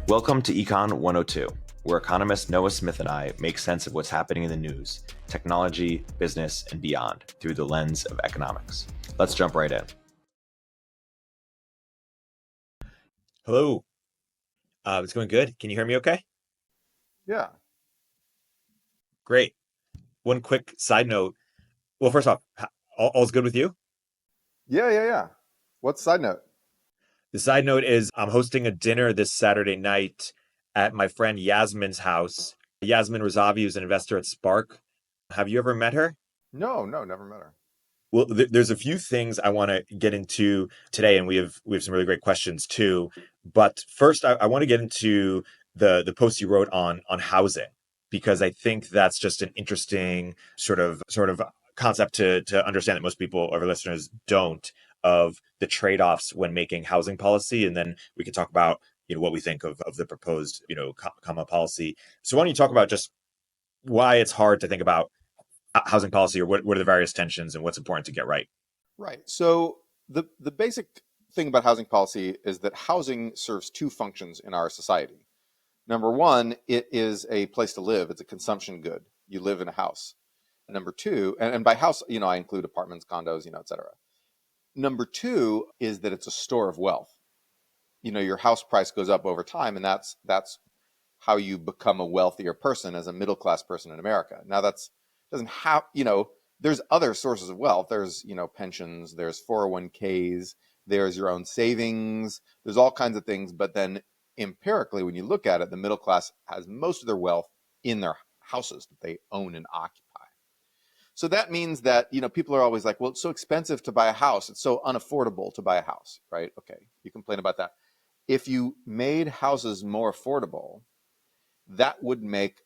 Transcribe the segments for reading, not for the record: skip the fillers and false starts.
Welcome to Econ 102, where economist Noah Smith and I make sense of what's happening in the news, technology, business, and beyond through the lens of economics. Let's jump right in. Hello. It's going good. Can you hear me okay? Yeah. Great. One quick side note. Well, first off, all's good with you? Yeah. What's the side note? The side note is I'm hosting a dinner this Saturday night at my friend Yasmin's house. Yasmin Razavi is an investor at Spark. Have you ever met her? No, never met her. Well, there's a few things I want to get into today, and we have some really great questions too. But first, I want to get into the post you wrote on housing, because I think that's just an interesting sort of concept to understand that most people, our listeners, don't, of the trade-offs when making housing policy, and then we can talk about what we think of the proposed comma policy. So why don't you talk about just why it's hard to think about housing policy, or what are the various tensions and what's important to get right? Right. So the basic thing about housing policy is that housing serves two functions in our society. Number one, it is a place to live. It's a consumption good. You live in a house. Number two, and by house, I include apartments, condos, et cetera. Number two is that it's a store of wealth. Your house price goes up over time, and that's how you become a wealthier person as a middle class person in America. Now that's doesn't have, there's other sources of wealth. There's, pensions, there's 401ks, there's your own savings, there's all kinds of things. But then empirically, when you look at it, the middle class has most of their wealth in their houses that they own and occupy. So that means that, people are always like, well, it's so expensive to buy a house. It's so unaffordable to buy a house, right? Okay, you complain about that. If you made houses more affordable, that would make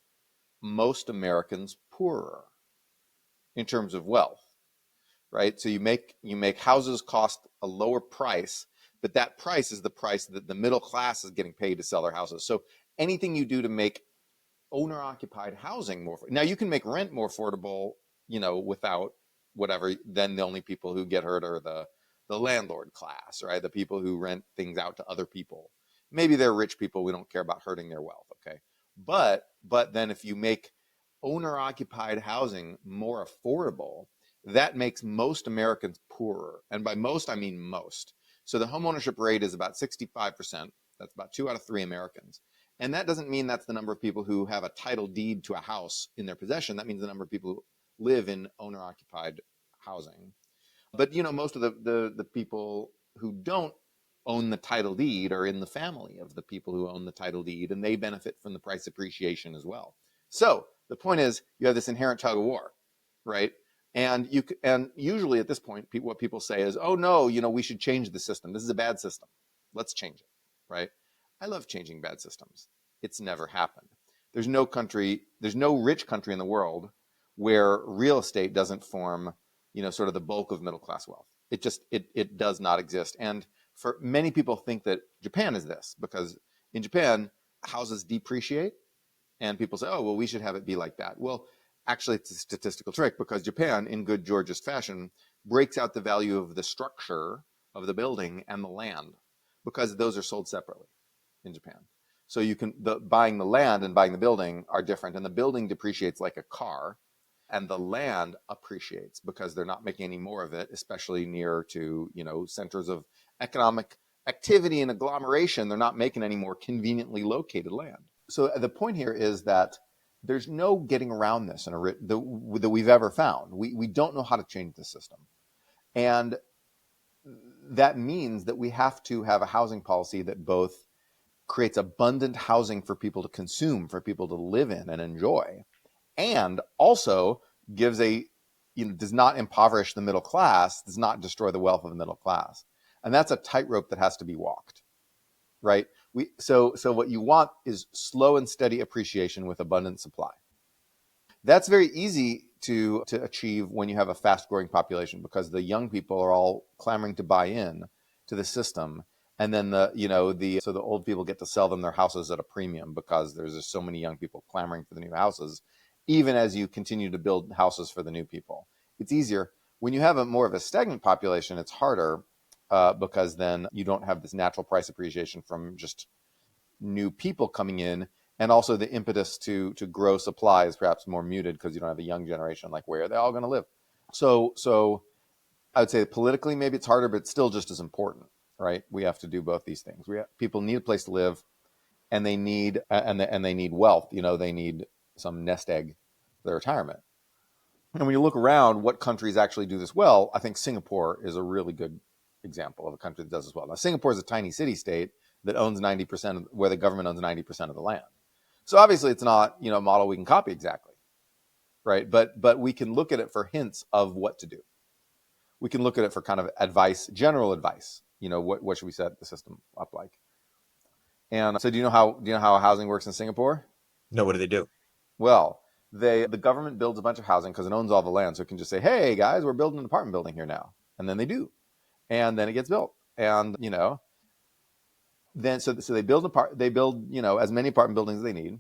most Americans poorer in terms of wealth, right? So you make houses cost a lower price, but that price is the price that the middle class is getting paid to sell their houses. So anything you do to make owner-occupied housing more, now you can make rent more affordable, without whatever, then the only people who get hurt are the landlord class, right? The people who rent things out to other people. Maybe they're rich people, we don't care about hurting their wealth, okay? But then if you make owner-occupied housing more affordable, that makes most Americans poorer. And by most, I mean most. So the homeownership rate is about 65%. That's about 2 out of 3 Americans. And that doesn't mean that's the number of people who have a title deed to a house in their possession. That means the number of people who live in owner-occupied housing. But most of the people who don't own the title deed are in the family of the people who own the title deed, and they benefit from the price appreciation as well. So the point is, you have this inherent tug of war, right? And usually at this point, what people say is, oh no, we should change the system. This is a bad system. Let's change it, right? I love changing bad systems. It's never happened. There's no rich country in the world where real estate doesn't form, sort of the bulk of middle class wealth. It does not exist. And for many people think that Japan is this, because in Japan, houses depreciate, and people say, oh, well, we should have it be like that. Well, actually, it's a statistical trick, because Japan, in good Georgist fashion, breaks out the value of the structure of the building and the land, because those are sold separately in Japan. So buying the land and buying the building are different, and the building depreciates like a car, and the land appreciates because they're not making any more of it, especially near to, centers of economic activity and agglomeration. They're not making any more conveniently located land. So the point here is that there's no getting around this that we've ever found. We don't know how to change the system. And that means that we have to have a housing policy that both creates abundant housing for people to consume, for people to live in and enjoy, and also gives does not impoverish the middle class, does not destroy the wealth of the middle class. And that's a tightrope that has to be walked, right? So what you want is slow and steady appreciation with abundant supply. That's very easy to achieve when you have a fast growing population, because the young people are all clamoring to buy in to the system. And then the old people get to sell them their houses at a premium, because there's just so many young people clamoring for the new houses, even as you continue to build houses for the new people. It's easier. When you have more of a stagnant population, it's harder, because then you don't have this natural price appreciation from just new people coming in, and also the impetus to grow supply is perhaps more muted because you don't have a young generation. Like, where are they all going to live? So I would say politically maybe it's harder, but it's still just as important, right? We have to do both these things. People need a place to live, and they need they need wealth. They need some nest egg for their retirement. And when you look around, what countries actually do this well? I think Singapore is a really good example of a country that does this well. Now, Singapore is a tiny city state that owns 90%, where the government owns 90% of the land. So obviously, it's not a model we can copy exactly, right? But we can look at it for hints of what to do. We can look at it for kind of advice, general advice. What should we set the system up like? And so, do you know how housing works in Singapore? No, what do they do? Well, the government builds a bunch of housing because it owns all the land, so it can just say, "Hey guys, we're building an apartment building here now," and then they do, and then it gets built, and then so they build as many apartment buildings as they need,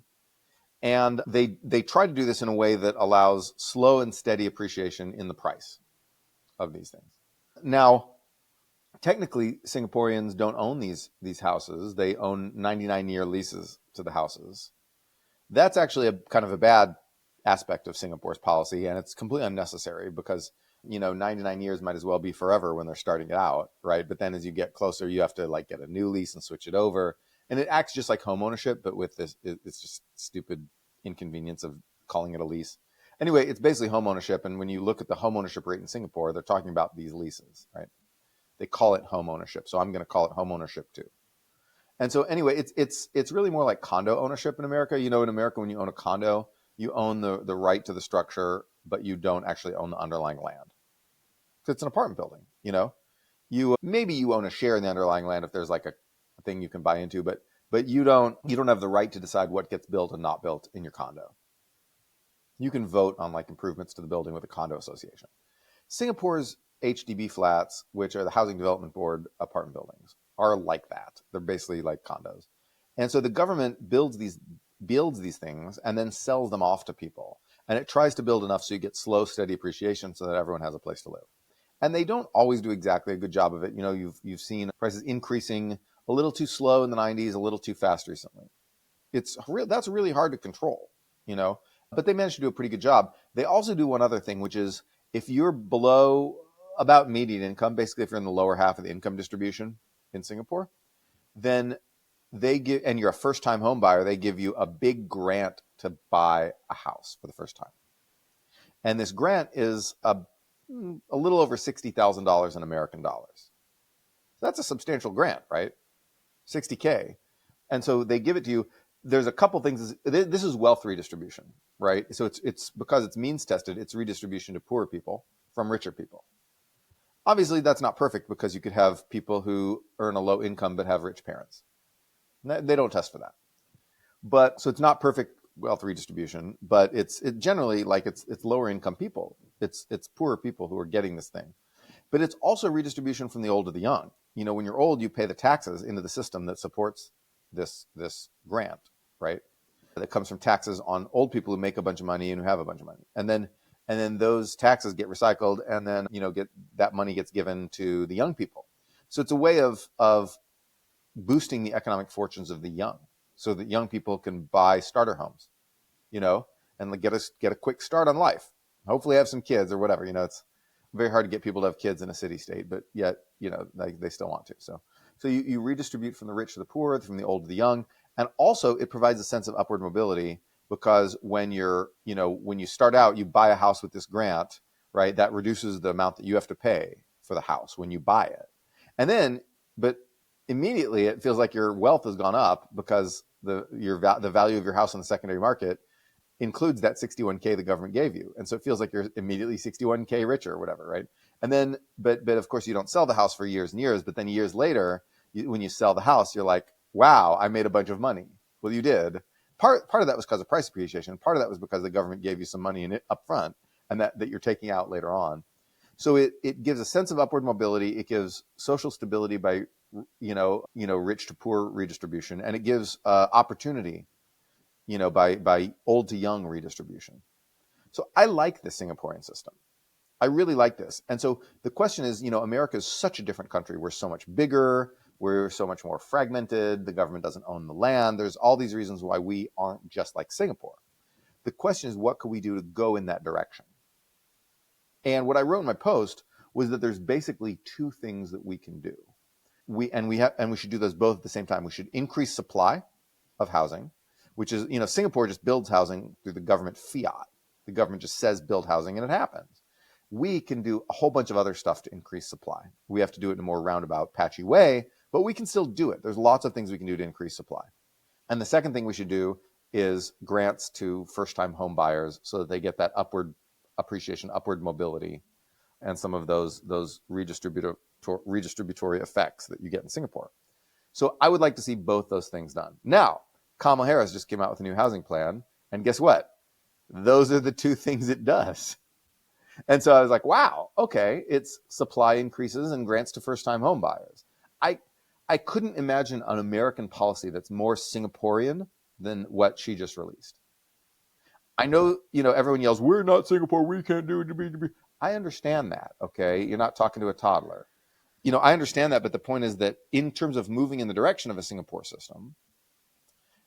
and they try to do this in a way that allows slow and steady appreciation in the price of these things. Now, technically, Singaporeans don't own these houses; they own 99-year leases to the houses. That's actually a kind of a bad aspect of Singapore's policy, and it's completely unnecessary because 99 years might as well be forever when they're starting it out, right? But then as you get closer, you have to like get a new lease and switch it over, and it acts just like home ownership, but with this, it's just stupid inconvenience of calling it a lease. Anyway, it's basically home ownership, and when you look at the home ownership rate in Singapore, they're talking about these leases, right? They call it home ownership, so I'm going to call it home ownership too. And so anyway, it's really more like condo ownership in America. In America, when you own a condo, you own the right to the structure, but you don't actually own the underlying land. Because it's an apartment building, You maybe you own a share in the underlying land if there's like a thing you can buy into, but you don't have the right to decide what gets built and not built in your condo. You can vote on like improvements to the building with a condo association. Singapore's HDB flats, which are the Housing Development Board apartment buildings, are like that. They're basically like condos. And so the government builds these things and then sells them off to people. And it tries to build enough so you get slow, steady appreciation so that everyone has a place to live. And they don't always do exactly a good job of it. You've seen prices increasing a little too slow in the 90s, a little too fast recently. That's really hard to control, but they managed to do a pretty good job. They also do one other thing, which is if you're below about median income, basically if you're in the lower half of the income distribution in Singapore, then and you're a first-time home buyer, they give you a big grant to buy a house for the first time. And this grant is a little over $60,000 in American dollars. That's a substantial grant, right? $60K. And so they give it to you. There's a couple things. This is wealth redistribution, right? So it's because it's means tested, it's redistribution to poorer people from richer people. Obviously, that's not perfect because you could have people who earn a low income but have rich parents. They don't test for that. But so it's not perfect wealth redistribution, but it's generally like it's lower income people. It's poorer people who are getting this thing. But it's also redistribution from the old to the young. When you're old, you pay the taxes into the system that supports this grant, right? That comes from taxes on old people who make a bunch of money and who have a bunch of money. And then those taxes get recycled, and then that money gets given to the young people. So it's a way of boosting the economic fortunes of the young, so that young people can buy starter homes, and get a quick start on life. Hopefully, have some kids or whatever. It's very hard to get people to have kids in a city state, but yet they still want to. So you redistribute from the rich to the poor, from the old to the young, and also it provides a sense of upward mobility. Because when you start out, you buy a house with this grant, right? That reduces the amount that you have to pay for the house when you buy it. But immediately it feels like your wealth has gone up because the value of your house on the secondary market includes that 61K the government gave you. And so it feels like you're immediately 61K richer or whatever, right? And then, but of course you don't sell the house for years and years, but then years later, when you sell the house, you're like, wow, I made a bunch of money. Well, you did. Part of that was because of price appreciation. Part of that was because the government gave you some money in it up front and that you're taking out later on. So it gives a sense of upward mobility. It gives social stability by, rich to poor redistribution. And it gives opportunity, by old to young redistribution. So I like the Singaporean system. I really like this. And so the question is, America is such a different country. We're so much bigger. We're so much more fragmented. The government doesn't own the land. There's all these reasons why we aren't just like Singapore. The question is, what could we do to go in that direction? And what I wrote in my post was that there's basically two things that we can do. We should do those both at the same time. We should increase supply of housing, which is, Singapore just builds housing through the government fiat. The government just says build housing and it happens. We can do a whole bunch of other stuff to increase supply. We have to do it in a more roundabout, patchy way, but we can still do it. There's lots of things we can do to increase supply. And the second thing we should do is grants to first-time home buyers so that they get that upward appreciation, upward mobility, and some of those redistributory effects that you get in Singapore. So I would like to see both those things done. Now, Kamala Harris just came out with a new housing plan, and guess what? Those are the two things it does. And so I was like, wow, okay, it's supply increases and grants to first-time home buyers. I couldn't imagine an American policy that's more Singaporean than what she just released. I know, everyone yells, we're not Singapore, we can't do it. I understand that, okay? You're not talking to a toddler. I understand that, but the point is that in terms of moving in the direction of a Singapore system,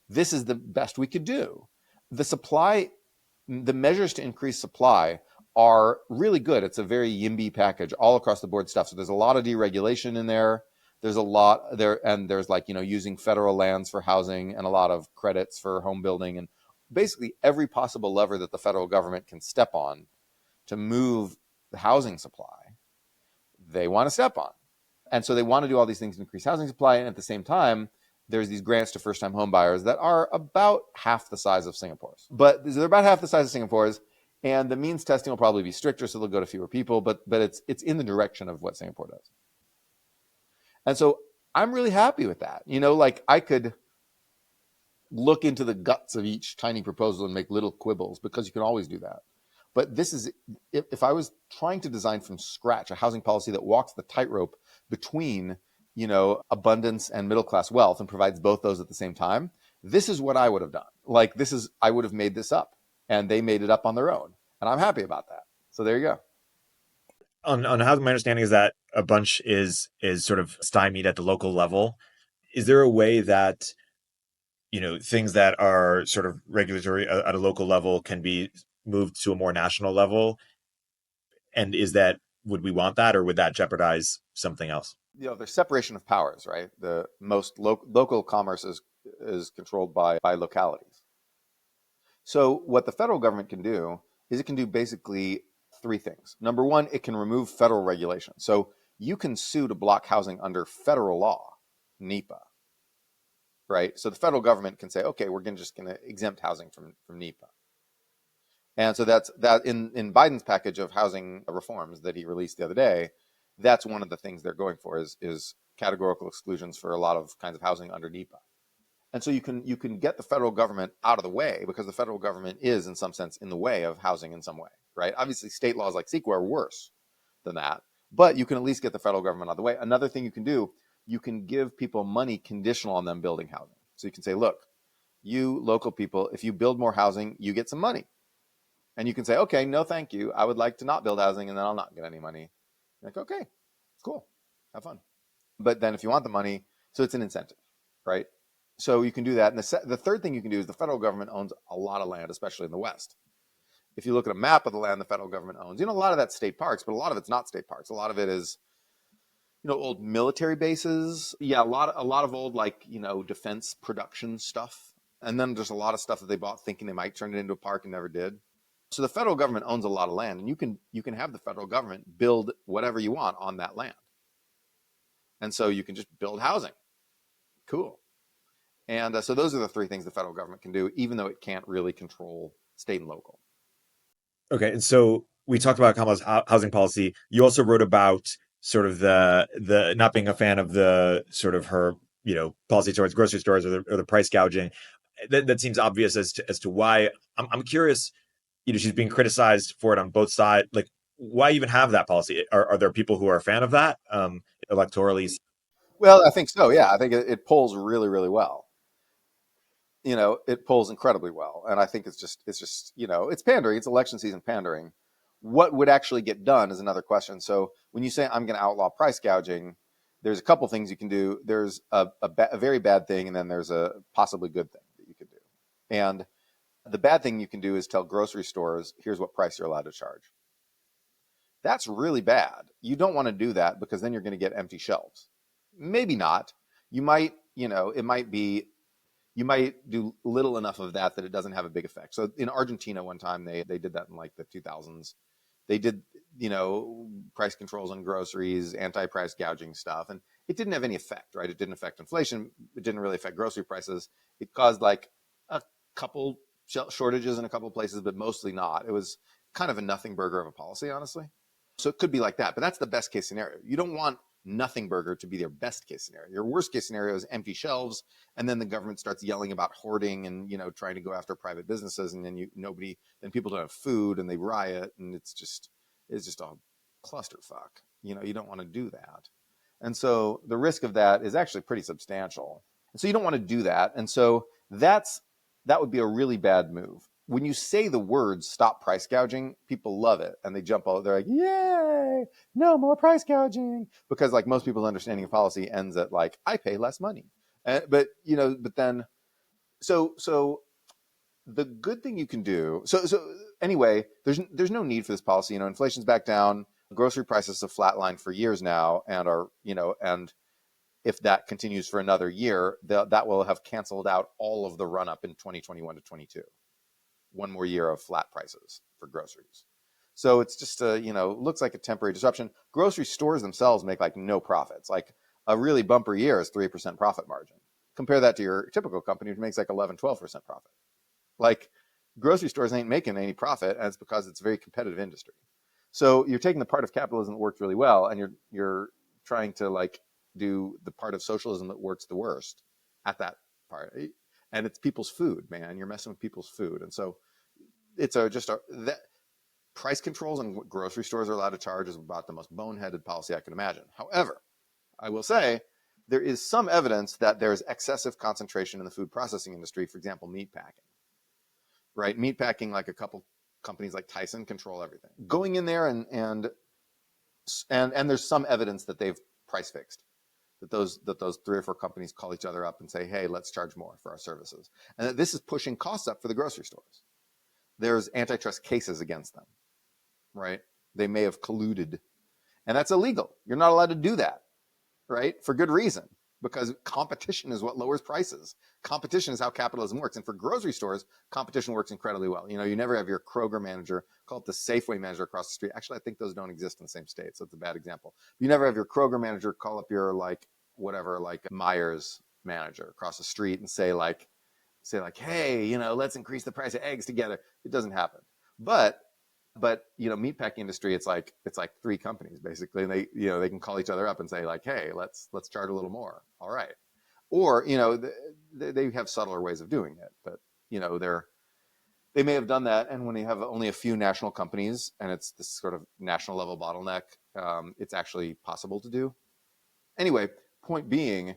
this is the best we could do. The measures to increase supply are really good. It's a very YIMBY package, all across the board stuff. So there's a lot of deregulation in there. There's a lot there, and there's using federal lands for housing and a lot of credits for home building, and basically every possible lever that the federal government can step on to move the housing supply, they want to step on. And so they want to do all these things to increase housing supply. And at the same time, there's these grants to first-time home buyers that are about half the size of Singapore's. But they're about half the size of Singapore's, and the means testing will probably be stricter, so they'll go to fewer people, but it's in the direction of what Singapore does. And so I'm really happy with that. I could look into the guts of each tiny proposal and make little quibbles, because you can always do that. But this is, if I was trying to design from scratch a housing policy that walks the tightrope between, abundance and middle-class wealth and provides both those at the same time, this is what I would have done. I would have made this up, and they made it up on their own. And I'm happy about that. So there you go. On how my understanding is that a bunch is sort of stymied at the local level. Is there a way that things that are sort of regulatory at a local level can be moved to a more national level? And would we want that, or would that jeopardize something else? There's separation of powers, right? The most local commerce is controlled by localities. So what the federal government can do is it can do basically three things. Number one, it can remove federal regulation. So you can sue to block housing under federal law, NEPA, right? So the federal government can say, okay, we're just going to exempt housing from NEPA. And so that's in Biden's package of housing reforms that he released the other day. That's one of the things they're going for is categorical exclusions for a lot of kinds of housing under NEPA. And so you can get the federal government out of the way, because the federal government is, in some sense, in the way of housing in some way, right? Obviously, state laws like CEQA are worse than that, but you can at least get the federal government out of the way. Another thing you can do, you can give people money conditional on them building housing. So you can say, look, you local people, if you build more housing, you get some money. And you can say, okay, no, thank you. I would like to not build housing, and then I'll not get any money. You're like, okay, cool, have fun. But then if you want the money, so it's an incentive, right? So you can do that. And the third thing you can do is the federal government owns a lot of land, especially in the West. If you look at a map of the land the federal government owns, a lot of that's state parks, but a lot of it's not state parks. A lot of it is, old military bases. Yeah, a lot of old, defense production stuff. And then there's a lot of stuff that they bought thinking they might turn it into a park and never did. So the federal government owns a lot of land, and you can have the federal government build whatever you want on that land. And so you can just build housing. Cool. And so those are the three things the federal government can do, even though it can't really control state and local. Okay, and so we talked about Kamala's housing policy. You also wrote about sort of the not being a fan of the sort of her policy towards grocery stores or the price gouging. That seems obvious as to why. I'm curious. She's being criticized for it on both sides. Like, why even have that policy? Are there people who are a fan of that electorally? Well, I think so. Yeah, I think it polls really, really well. It polls incredibly well, and I think it's just it's pandering. It's election season pandering. What would actually get done is another question. So when you say I'm going to outlaw price gouging, there's a couple things you can do. There's a very bad thing, and then there's a possibly good thing that you can do. And the bad thing you can do is tell grocery stores, here's what price you're allowed to charge. That's really bad. You don't want to do that because then you're going to get empty shelves. Maybe not. You might, it might be, you might do little enough of that it doesn't have a big effect. So in Argentina, one time they did that in like the 2000s. They did, price controls on groceries, anti-price gouging stuff, and it didn't have any effect, right? It didn't affect inflation. It didn't really affect grocery prices. It caused like a couple shortages in a couple places, but mostly not. It was kind of a nothing burger of a policy, honestly. So it could be like that, but that's the best case scenario. You don't want nothing burger to be their best case scenario. Your worst case scenario is empty shelves, and then the government starts yelling about hoarding and trying to go after private businesses, and then then people don't have food and they riot, and it's just a clusterfuck. You don't want to do that, and so the risk of that is actually pretty substantial. And so you don't want to do that, and so that would be a really bad move. When you say the words "stop price gouging," people love it and they jump all. They're like, "Yay! No more price gouging!" Because like most people's understanding of policy ends at like, "I pay less money." But then, so the good thing you can do. So anyway, there's no need for this policy. Inflation's back down. Grocery prices have flatlined for years now, and are and if that continues for another year, that will have canceled out all of the run up in 2021 to 22. One more year of flat prices for groceries. So it's just looks like a temporary disruption. Grocery stores themselves make like no profits. Like a really bumper year is 3% profit margin. Compare that to your typical company, which makes like 11, 12% profit. Like grocery stores ain't making any profit, and it's because it's a very competitive industry. So you're taking the part of capitalism that worked really well, and you're trying to like do the part of socialism that works the worst at that part. And it's people's food, man. You're messing with people's food. And so it's that price controls on what grocery stores are allowed to charge is about the most boneheaded policy I can imagine. However, I will say there is some evidence that there's excessive concentration in the food processing industry, for example, meat packing, right? Meat packing, like a couple companies like Tyson control everything. Going in there and there's some evidence that they've price fixed. That those 3 or 4 companies call each other up and say, hey, let's charge more for our services. And that this is pushing costs up for the grocery stores. There's antitrust cases against them, right? They may have colluded. And that's illegal. You're not allowed to do that, right? For good reason, because competition is what lowers prices. Competition is how capitalism works. And for grocery stores, competition works incredibly well. You never have your Kroger manager call it the Safeway manager across the street. Actually, I think those don't exist in the same state, so it's a bad example. You never have your Kroger manager call up your like Myers manager across the street and say like, hey, let's increase the price of eggs together. It doesn't happen. But meatpacking industry, it's like 3 companies basically, and they can call each other up and say like, hey, let's charge a little more. All right. Or they have subtler ways of doing it, but they may have done that. And when you have only a few national companies and it's this sort of national level bottleneck, it's actually possible to do. Anyway, point being,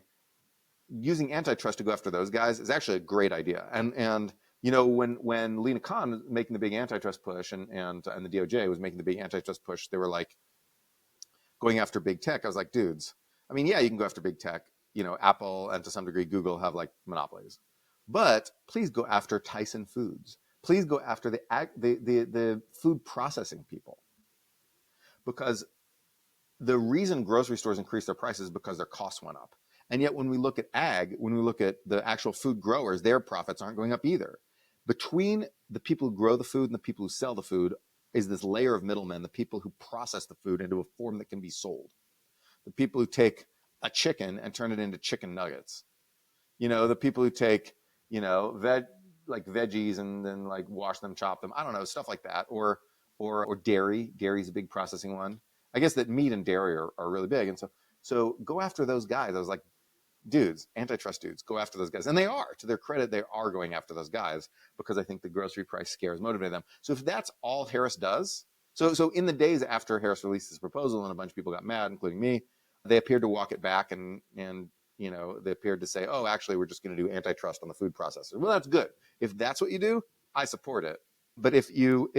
using antitrust to go after those guys is actually a great idea. And when Lena Khan was making the big antitrust push and the DOJ was making the big antitrust push, they were like going after big tech. I was like, dudes, I mean, yeah, you can go after big tech. Apple and to some degree Google have like monopolies, but please go after Tyson Foods. Please go after the food processing people, because the reason grocery stores increase their prices is because their costs went up. And yet when we look at when we look at the actual food growers, their profits aren't going up either. Between the people who grow the food and the people who sell the food is this layer of middlemen, the people who process the food into a form that can be sold. The people who take a chicken and turn it into chicken nuggets. The people who take, veggies and then like wash them, chop them. I don't know, stuff like that. Or dairy. Dairy's a big processing one. I guess that meat and dairy are really big. And so go after those guys. I was like, dudes, antitrust dudes, go after those guys. And they are, to their credit, they are going after those guys because I think the grocery price scares motivated them. So if that's all Harris does, so in the days after Harris released this proposal and a bunch of people got mad, including me, they appeared to walk it back and they appeared to say, oh, actually, we're just going to do antitrust on the food processors. Well, that's good. If that's what you do, I support it. But if you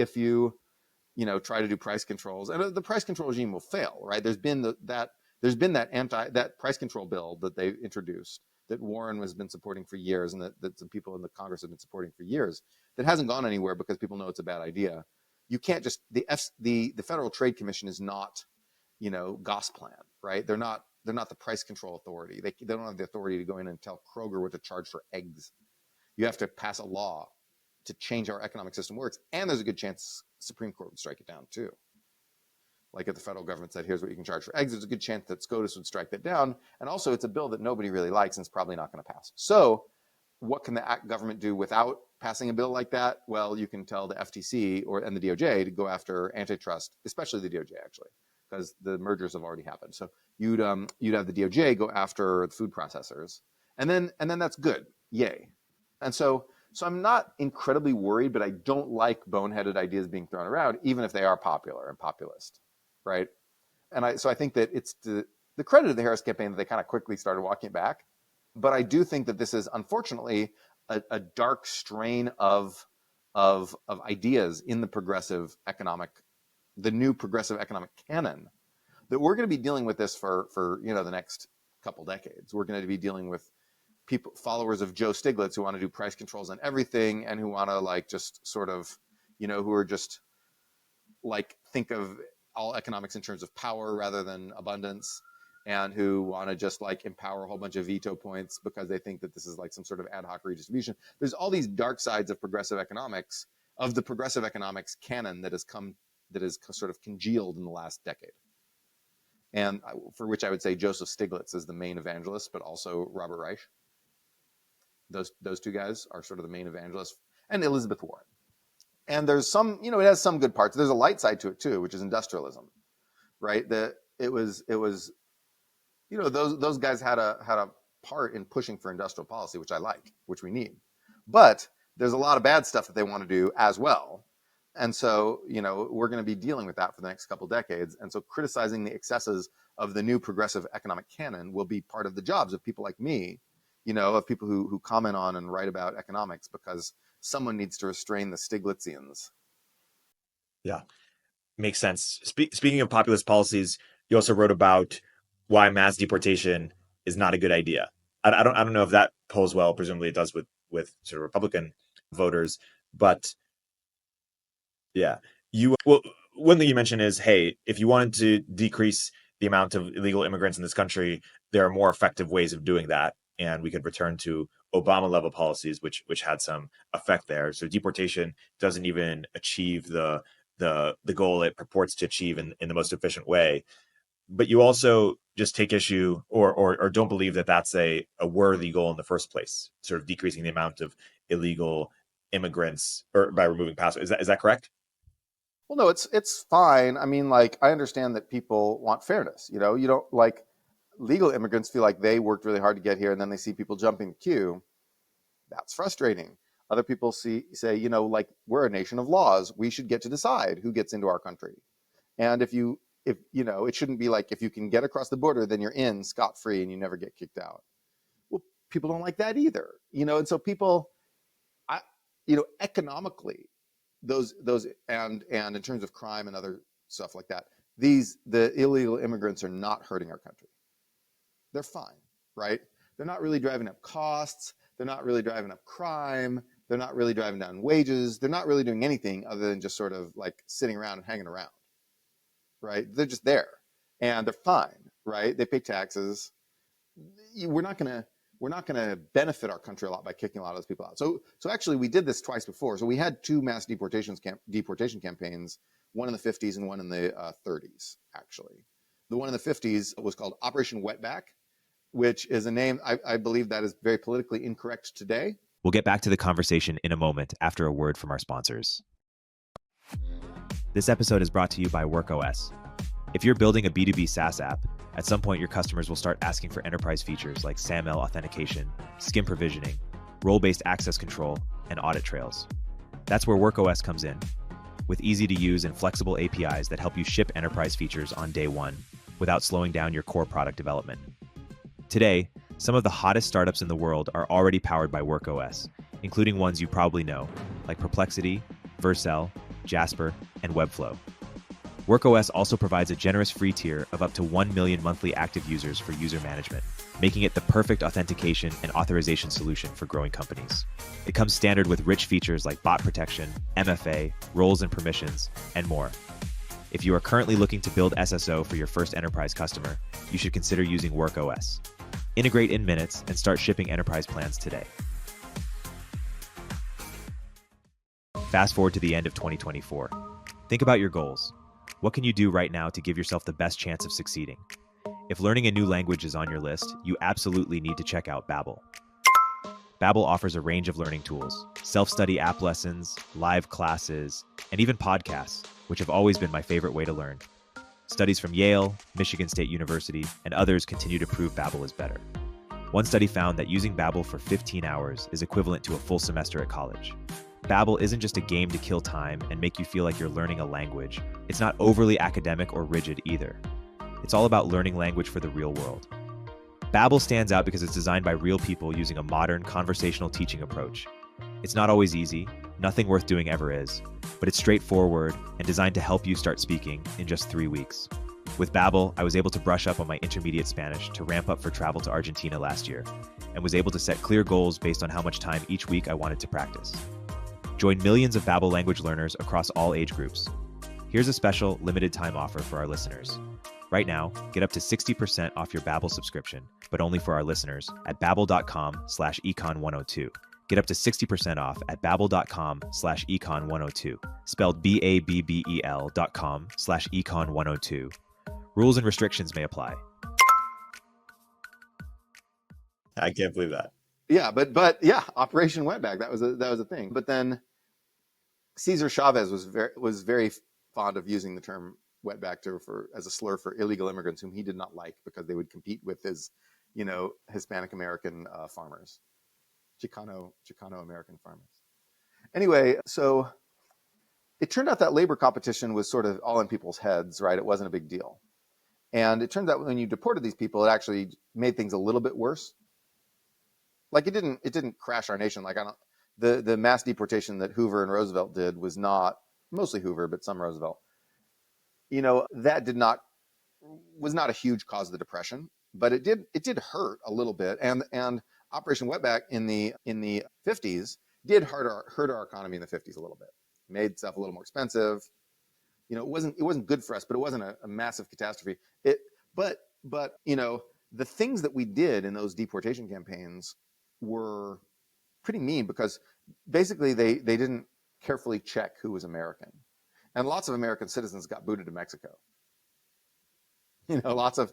try to do price controls, and the price control regime will fail, right? There's been that There's been that price control bill that they introduced that Warren has been supporting for years, and that some people in the Congress have been supporting for years, that hasn't gone anywhere because people know it's a bad idea. You can't just the Federal Trade Commission is not, Gosplan, right? They're not the price control authority. They don't have the authority to go in and tell Kroger what to charge for eggs. You have to pass a law to change how our economic system works, and there's a good chance the Supreme Court would strike it down too. Like if the federal government said, here's what you can charge for eggs, there's a good chance that SCOTUS would strike that down. And also it's a bill that nobody really likes and it's probably not going to pass. So what can the government do without passing a bill like that? Well, you can tell the FTC and the DOJ to go after antitrust, especially the DOJ actually, because the mergers have already happened. So you'd have the DOJ go after the food processors, and then that's good. Yay. And so I'm not incredibly worried, but I don't like boneheaded ideas being thrown around, even if they are popular and populist. Right. And so I think that it's the credit of the Harris campaign that they kind of quickly started walking it back. But I do think that this is unfortunately a dark strain of ideas in the new progressive economic canon, that we're going to be dealing with this for the next couple decades. We're going to be dealing with people, followers of Joe Stiglitz, who want to do price controls on everything and who want to just sort of, who are just think of all economics in terms of power rather than abundance, and who want to just empower a whole bunch of veto points because they think that this is some sort of ad hoc redistribution. There's all these dark sides of progressive economics, of the progressive economics canon that has sort of congealed in the last decade. And for which I would say Joseph Stiglitz is the main evangelist, but also Robert Reich. Those two guys are sort of the main evangelists, and Elizabeth Warren. And there's some, it has some good parts. There's a light side to it too, which is industrialism, right? It was, those guys had a part in pushing for industrial policy, which I like, which we need. But there's a lot of bad stuff that they want to do as well. And so, we're going to be dealing with that for the next couple of decades. And so criticizing the excesses of the new progressive economic canon will be part of the jobs of people like me, of people who comment on and write about economics, because someone needs to restrain the Stiglitzians. Yeah, makes sense. Speaking of populist policies, you also wrote about why mass deportation is not a good idea. I don't know if that polls well. Presumably it does with sort of Republican voters, but yeah, one thing you mentioned is, hey, if you wanted to decrease the amount of illegal immigrants in this country, there are more effective ways of doing that, and we could return to Obama level policies, which had some effect there. So deportation doesn't even achieve the goal it purports to achieve in the most efficient way. But you also just take issue or don't believe that that's a worthy goal in the first place, sort of decreasing the amount of illegal immigrants or by removing passports. Is that correct? Well, no, it's fine. I mean, I understand that people want fairness. You don't legal immigrants feel like they worked really hard to get here, and then they see people jumping the queue. That's frustrating. Other people say, we're a nation of laws. We should get to decide who gets into our country. And if it shouldn't be if you can get across the border, then you're in scot-free and you never get kicked out. Well, people don't like that either. And so people, economically, those and in terms of crime and other stuff like that, the illegal immigrants are not hurting our country. They're fine, right? They're not really driving up costs. They're not really driving up crime. They're not really driving down wages. They're not really doing anything other than just sort of sitting around and hanging around, right? They're just there and they're fine, right? They pay taxes. We're not gonna benefit our country a lot by kicking a lot of those people out. So actually we did this twice before. So we had two mass deportation campaigns, one in the 50s and one in the 30s, actually. The one in the 50s was called Operation Wetback, which is a name, I believe that is very politically incorrect today. We'll get back to the conversation in a moment after a word from our sponsors. This episode is brought to you by WorkOS. If you're building a B2B SaaS app, at some point your customers will start asking for enterprise features like SAML authentication, SCIM provisioning, role-based access control, and audit trails. That's where WorkOS comes in, with easy-to-use and flexible APIs that help you ship enterprise features on day one without slowing down your core product development. Today, some of the hottest startups in the world are already powered by WorkOS, including ones you probably know, like Perplexity, Vercel, Jasper, and Webflow. WorkOS also provides a generous free tier of up to 1 million monthly active users for user management, making it the perfect authentication and authorization solution for growing companies. It comes standard with rich features like bot protection, MFA, roles and permissions, and more. If you are currently looking to build SSO for your first enterprise customer, you should consider using WorkOS. Integrate in minutes and start shipping enterprise plans today. Fast forward to the end of 2024. Think about your goals. What can you do right now to give yourself the best chance of succeeding? If learning a new language is on your list, you absolutely need to check out Babbel. Babbel offers a range of learning tools, self-study app lessons, live classes, and even podcasts, which have always been my favorite way to learn. Studies from Yale, Michigan State University, and others continue to prove Babbel is better. One study found that using Babbel for 15 hours is equivalent to a full semester at college. Babbel isn't just a game to kill time and make you feel like you're learning a language. It's not overly academic or rigid either. It's all about learning language for the real world. Babbel stands out because it's designed by real people using a modern conversational teaching approach. It's not always easy, nothing worth doing ever is, but it's straightforward and designed to help you start speaking in just 3 weeks. With Babbel, I was able to brush up on my intermediate Spanish to ramp up for travel to Argentina last year, and was able to set clear goals based on how much time each week I wanted to practice. Join millions of Babbel language learners across all age groups. Here's a special limited time offer for our listeners. Right now, get up to 60% off your Babbel subscription, but only for our listeners at babbel.com/econ102. Get up to 60% off at babbel.com/econ102, spelled babbel.com/econ102. Rules and restrictions may apply. I can't believe that. Yeah, but yeah, Operation Wetback, that was a thing. But then Cesar Chavez was very fond of using the term wetback as a slur for illegal immigrants whom he did not like because they would compete with his, Hispanic American farmers, Chicano American farmers. Anyway, so it turned out that labor competition was sort of all in people's heads, right? It wasn't a big deal. And it turns out when you deported these people, it actually made things a little bit worse. Like it didn't crash our nation. Like the mass deportation that Hoover and Roosevelt did was not, mostly Hoover, but some Roosevelt. That was not a huge cause of the Depression, but it did hurt a little bit. And Operation Wetback in the 50s did hurt our economy in the 50s a little bit. Made stuff a little more expensive. It wasn't good for us, but it wasn't a massive catastrophe. But the things that we did in those deportation campaigns were pretty mean because basically they didn't carefully check who was American. And lots of American citizens got booted to Mexico. Lots of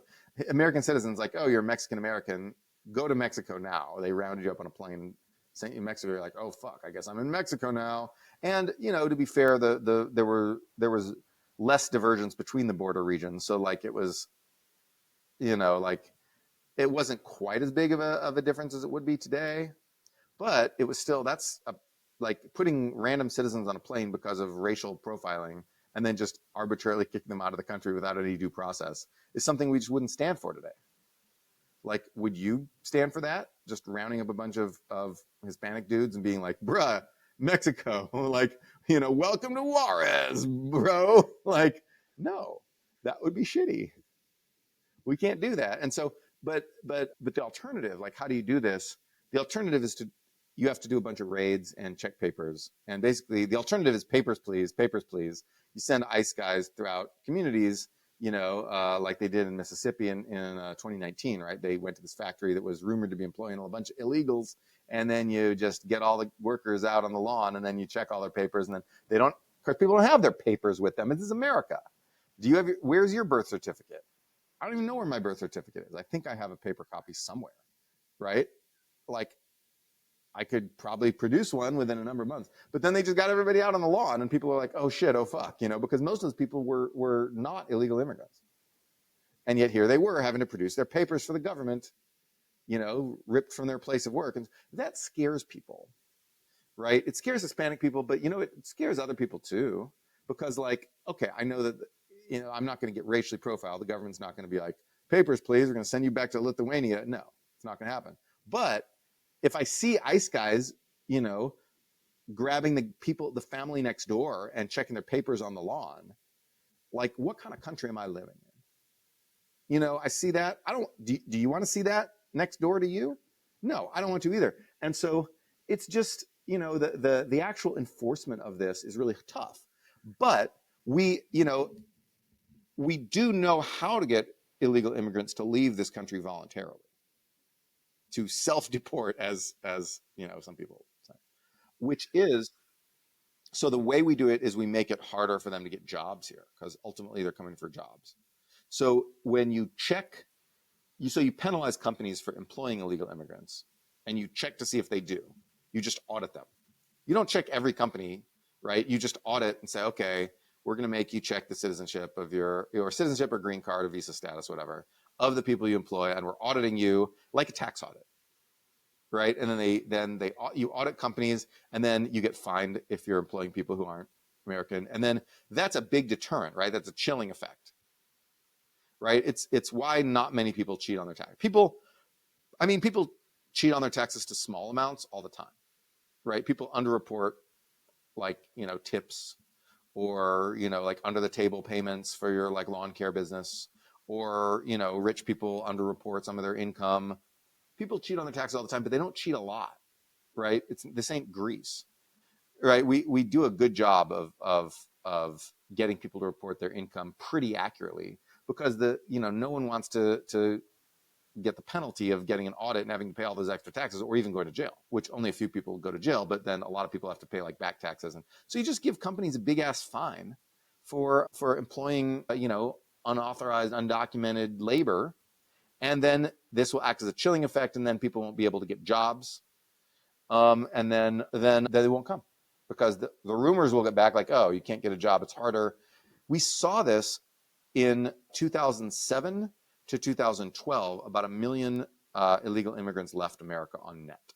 American citizens like, oh, you're Mexican American, go to Mexico now. They rounded you up on a plane, sent you to Mexico. You're like, oh fuck, I guess I'm in Mexico now. And to be fair, there was less divergence between the border regions. So like it was, it wasn't quite as big of a difference as it would be today, but it was still, like putting random citizens on a plane because of racial profiling and then just arbitrarily kicking them out of the country without any due process is something we just wouldn't stand for today. Like, would you stand for that? Just rounding up a bunch of Hispanic dudes and being like, bruh, Mexico, like, welcome to Juarez, bro. Like, no, that would be shitty. We can't do that. And so, but the alternative, like, how do you do this? The alternative is you have to do a bunch of raids and check papers. And basically the alternative is papers, please, papers, please. You send ICE guys throughout communities, like they did in Mississippi in 2019, right? They went to this factory that was rumored to be employing a bunch of illegals. And then you just get all the workers out on the lawn and then you check all their papers. And then of course, people don't have their papers with them. This is America. Where's your birth certificate? I don't even know where my birth certificate is. I think I have a paper copy somewhere, right? Like, I could probably produce one within a number of months. But then they just got everybody out on the lawn and people are like, oh shit, oh fuck, because most of those people were not illegal immigrants. And yet here they were having to produce their papers for the government, ripped from their place of work. And that scares people, right? It scares Hispanic people, but it scares other people too. Because like, okay, I know that, I'm not going to get racially profiled. The government's not going to be like, papers, please. We're going to send you back to Lithuania. No, it's not going to happen. But if I see ICE guys, grabbing the family next door and checking their papers on the lawn, Like, what kind of country am I living in? You know, I see that. I don't, do you want to see that next door to you? No, I don't want to either. And so it's just, you know, the actual enforcement of this is really tough. But we, you know, we do know how to get illegal immigrants to leave this country voluntarily, to self-deport, as you know, some people say, which is, so the way we do it is we make it harder for them to get jobs here, because ultimately they're coming for jobs. So when you check, you penalize companies for employing illegal immigrants, and you check to see if they do. You just audit them. You don't check every company, right? You just audit and say, okay, we're going to make you check the citizenship of your citizenship or green card or visa status, whatever, of the people you employ, and we're auditing you like a tax audit, right? And then you audit companies, and then you get fined if you're employing people who aren't American, and then that's a big deterrent, right? That's a chilling effect, right? It's why not many people cheat on their tax. People cheat on their taxes to small amounts all the time, right? People underreport, like, you know, tips, or, you know, like under the table payments for your like lawn care business, or, you know, rich people underreport some of their income. People cheat on their taxes all the time, but they don't cheat a lot, right? This ain't Greece, right? We do a good job of getting people to report their income pretty accurately, because no one wants to get the penalty of getting an audit and having to pay all those extra taxes, or even go to jail, which only a few people go to jail, but then a lot of people have to pay like back taxes. And so you just give companies a big ass fine for employing, unauthorized, undocumented labor. And then this will act as a chilling effect, and then people won't be able to get jobs. And then they won't come, because the rumors will get back like, oh, you can't get a job, it's harder. We saw this in 2007 to 2012, about 1 million illegal immigrants left America on net.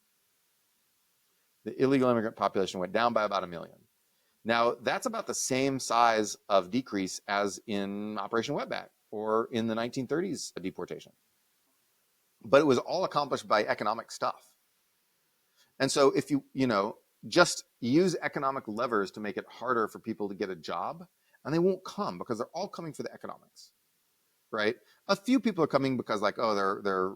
The illegal immigrant population went down by about 1 million. Now, that's about the same size of decrease as in Operation Wetback or in the 1930s deportation. But it was all accomplished by economic stuff. And so if you just use economic levers to make it harder for people to get a job, and they won't come because they're all coming for the economics, right? A few people are coming because, like, oh, their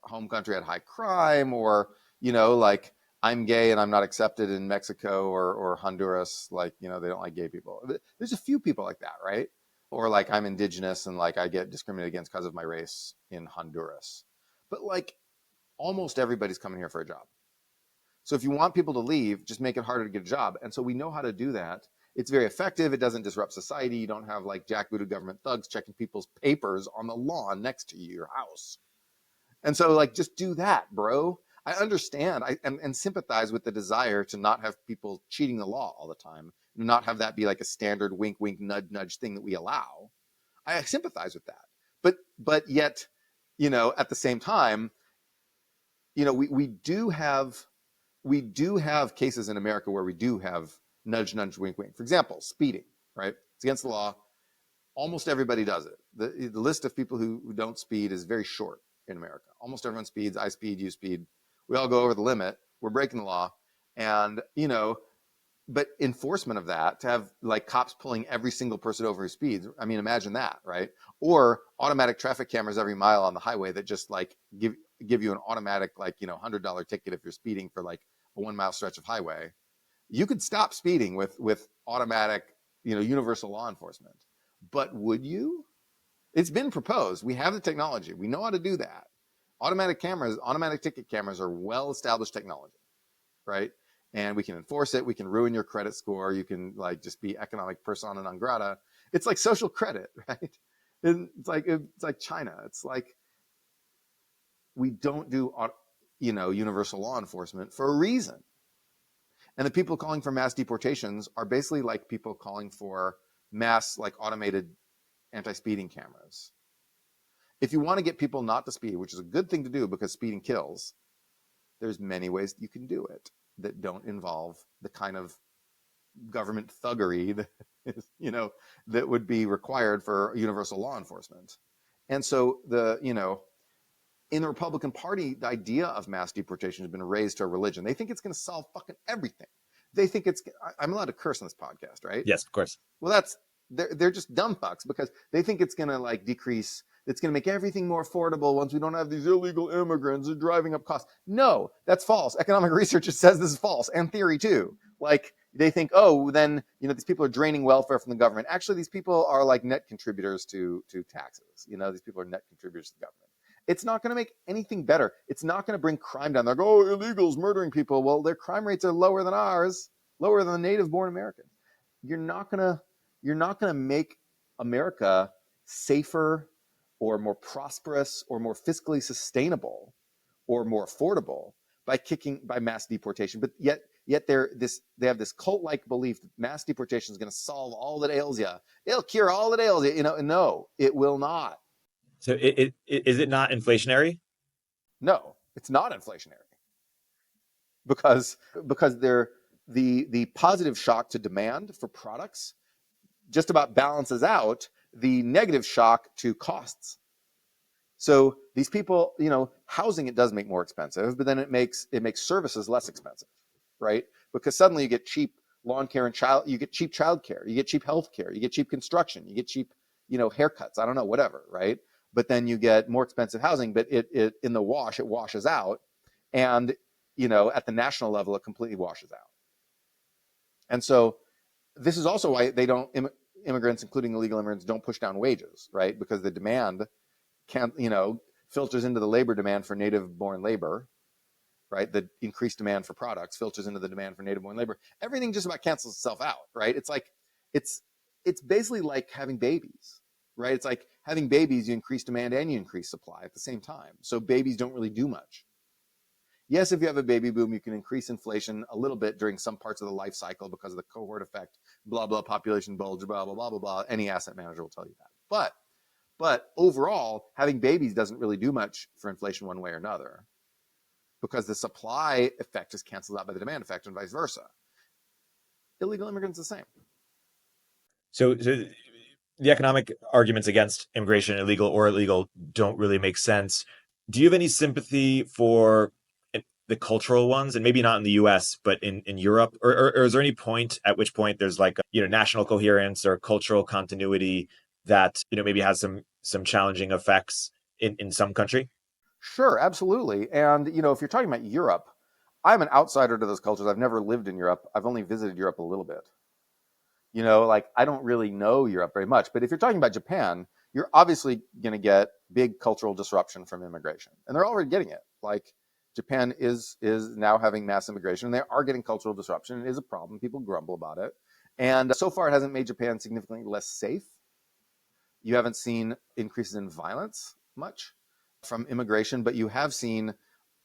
home country had high crime, or, like, I'm gay and I'm not accepted in Mexico or Honduras, like, they don't like gay people. There's a few people like that, right? Or like, I'm indigenous and like I get discriminated against because of my race in Honduras. But like, almost everybody's coming here for a job. So if you want people to leave, just make it harder to get a job. And so we know how to do that. It's very effective. It doesn't disrupt society. You don't have like jackbooted government thugs checking people's papers on the lawn next to your house. And so, like, just do that, bro. I understand and sympathize with the desire to not have people cheating the law all the time, and not have that be like a standard wink, wink, nudge, nudge thing that we allow. I sympathize with that. But yet, at the same time, we do have cases in America where we do have nudge, nudge, wink, wink. For example, speeding, right? It's against the law. Almost everybody does it. The list of people who don't speed is very short in America. Almost everyone speeds. I speed, you speed. We all go over the limit. We're breaking the law. And, but enforcement of that, to have like cops pulling every single person over who speeds, I mean, imagine that, right? Or automatic traffic cameras every mile on the highway that just like give you an automatic, like, $100 ticket if you're speeding for like a 1 mile stretch of highway. You could stop speeding with automatic, universal law enforcement. But would you? It's been proposed. We have the technology. We know how to do that. Automatic ticket cameras are well-established technology, right? And we can enforce it. We can ruin your credit score. You can like just be economic persona non grata. It's like social credit, right? It's like China. It's like, we don't do, universal law enforcement for a reason. And the people calling for mass deportations are basically like people calling for mass, like, automated anti-speeding cameras. If you want to get people not to speed, which is a good thing to do because speeding kills, there's many ways that you can do it that don't involve the kind of government thuggery that is, that would be required for universal law enforcement. And so in the Republican Party, the idea of mass deportation has been raised to a religion. They think it's going to solve fucking everything. They think I'm allowed to curse on this podcast, right? Yes, of course. Well, they're just dumb fucks because they think it's going to like decrease. It's going to make everything more affordable once we don't have these illegal immigrants and driving up costs. No, that's false. Economic research says this is false, and theory too. Like they think, oh, then these people are draining welfare from the government. Actually, these people are like net contributors to taxes. These people are net contributors to the government. It's not going to make anything better. It's not going to bring crime down. They're like, oh, illegals murdering people. Well, their crime rates are lower than ours, lower than the native-born Americans. You're not gonna make America safer or more prosperous or more fiscally sustainable or more affordable by mass deportation. But yet they have this cult-like belief that mass deportation is going to solve all that ails you. It'll cure all that ails you. No, it will not. So is it not inflationary? No, it's not inflationary because the positive shock to demand for products just about balances out the negative shock to costs. So these people, housing, it does make more expensive, but then it makes services less expensive, right? Because suddenly you get cheap lawn care and you get cheap childcare, you get cheap health care, you get cheap construction, you get cheap, haircuts, I don't know, whatever, right? But then you get more expensive housing, but it in the wash, it washes out. And, at the national level, it completely washes out. And so this is also why they don't, immigrants, including illegal immigrants, don't push down wages, right? Because the demand filters into the labor demand for native-born labor, right? The increased demand for products filters into the demand for native-born labor. Everything just about cancels itself out, right? It's like, it's basically like having babies, right? It's like having babies, you increase demand and you increase supply at the same time. So babies don't really do much. Yes, if you have a baby boom, you can increase inflation a little bit during some parts of the life cycle because of the cohort effect, blah, blah, population bulge, blah, blah, blah, blah, blah. Any asset manager will tell you that. But overall, having babies doesn't really do much for inflation one way or another because the supply effect is canceled out by the demand effect and vice versa. Illegal immigrants the same. So the economic arguments against immigration, illegal, don't really make sense. Do you have any sympathy for the cultural ones, and maybe not in the US, but in Europe? Or is there any point at which point there's like, national coherence or cultural continuity that, maybe has some challenging effects in some country? Sure, absolutely. And, if you're talking about Europe, I'm an outsider to those cultures. I've never lived in Europe. I've only visited Europe a little bit. I don't really know Europe very much. But if you're talking about Japan, you're obviously going to get big cultural disruption from immigration. And they're already getting it. Like, Japan is now having mass immigration, and they are getting cultural disruption. It is a problem. People grumble about it. And so far, it hasn't made Japan significantly less safe. You haven't seen increases in violence much from immigration, but you have seen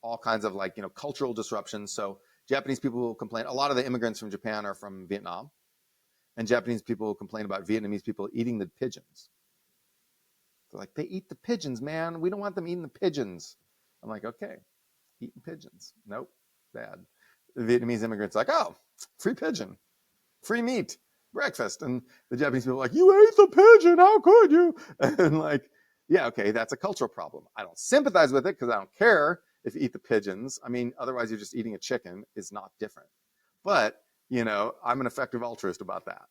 all kinds of cultural disruptions. So Japanese people will complain. A lot of the immigrants from Japan are from Vietnam, and Japanese people will complain about Vietnamese people eating the pigeons. They're like, they eat the pigeons, man. We don't want them eating the pigeons. I'm like, okay. Eating pigeons. Nope, bad. The Vietnamese immigrants like, oh, free pigeon, free meat, breakfast. And the Japanese people are like, you ate the pigeon, how could you? And like, yeah, okay, that's a cultural problem. I don't sympathize with it because I don't care if you eat the pigeons. I mean, otherwise you're just eating a chicken. It's not different. But, I'm an effective altruist about that.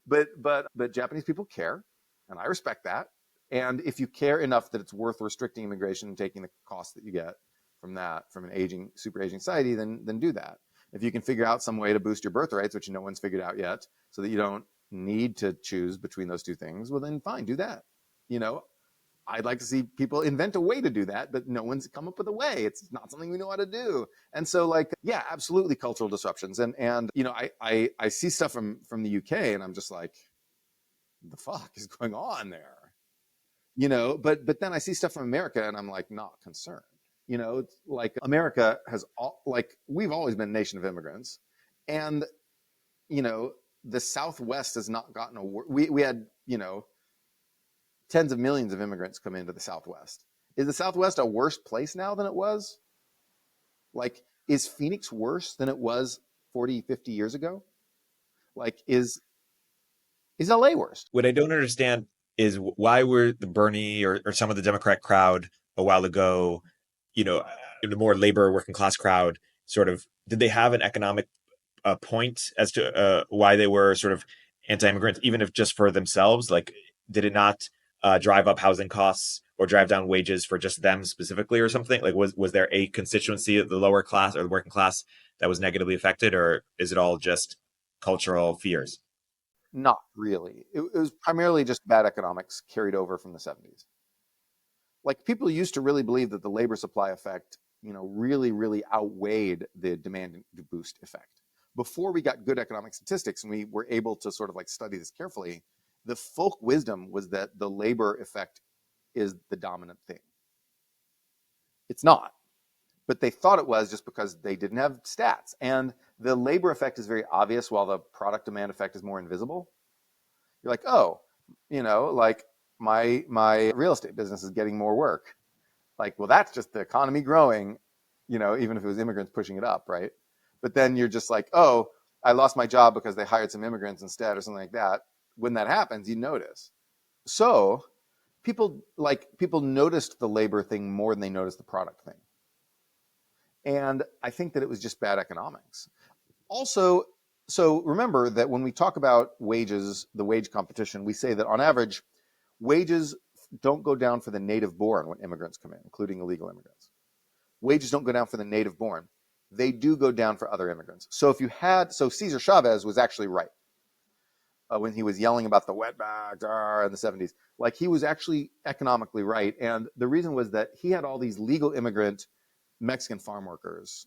But Japanese people care, and I respect that. And if you care enough that it's worth restricting immigration and taking the cost that you get from an super aging society, then do that. If you can figure out some way to boost your birth rates, which no one's figured out yet, so that you don't need to choose between those two things, well, then fine, do that. I'd like to see people invent a way to do that, but no one's come up with a way. It's not something we know how to do. And so yeah, absolutely cultural disruptions. And I see stuff from the UK and I'm just like, what the fuck is going on there? But then I see stuff from America and I'm like, not concerned. It's like America has we've always been a nation of immigrants, and the Southwest has not gotten a we had tens of millions of immigrants come into the Southwest. Is the Southwest a worse place now than it was? Like, is Phoenix worse than it was 40, 50 years ago? Like, is LA worse? What I don't understand is why were the Bernie or some of the Democrat crowd a while ago, the more labor working class crowd, sort of, did they have an economic point as to why they were sort of anti-immigrant, even if just for themselves? Like, did it not drive up housing costs or drive down wages for just them specifically or something? Like, was there a constituency of the lower class or the working class that was negatively affected, or is it all just cultural fears? Not really. It was primarily just bad economics carried over from the 70s. Like people used to really believe that the labor supply effect, really, really outweighed the demand boost effect. Before we got good economic statistics and we were able to sort of like study this carefully, the folk wisdom was that the labor effect is the dominant thing. It's not, but they thought it was just because they didn't have stats. And the labor effect is very obvious while the product demand effect is more invisible. You're like, oh, like my real estate business is getting more work. Like, well, that's just the economy growing, even if it was immigrants pushing it up, right? But then you're just like, oh, I lost my job because they hired some immigrants instead or something like that. When that happens, you notice. So people noticed the labor thing more than they noticed the product thing. And I think that it was just bad economics. Also, so remember that when we talk about wages, the wage competition, we say that on average, wages don't go down for the native born when immigrants come in, including illegal immigrants. Wages don't go down for the native born. They do go down for other immigrants. So Cesar Chavez was actually right when he was yelling about the wetbacks in the 70s. Like he was actually economically right. And the reason was that he had all these legal immigrant Mexican farm workers,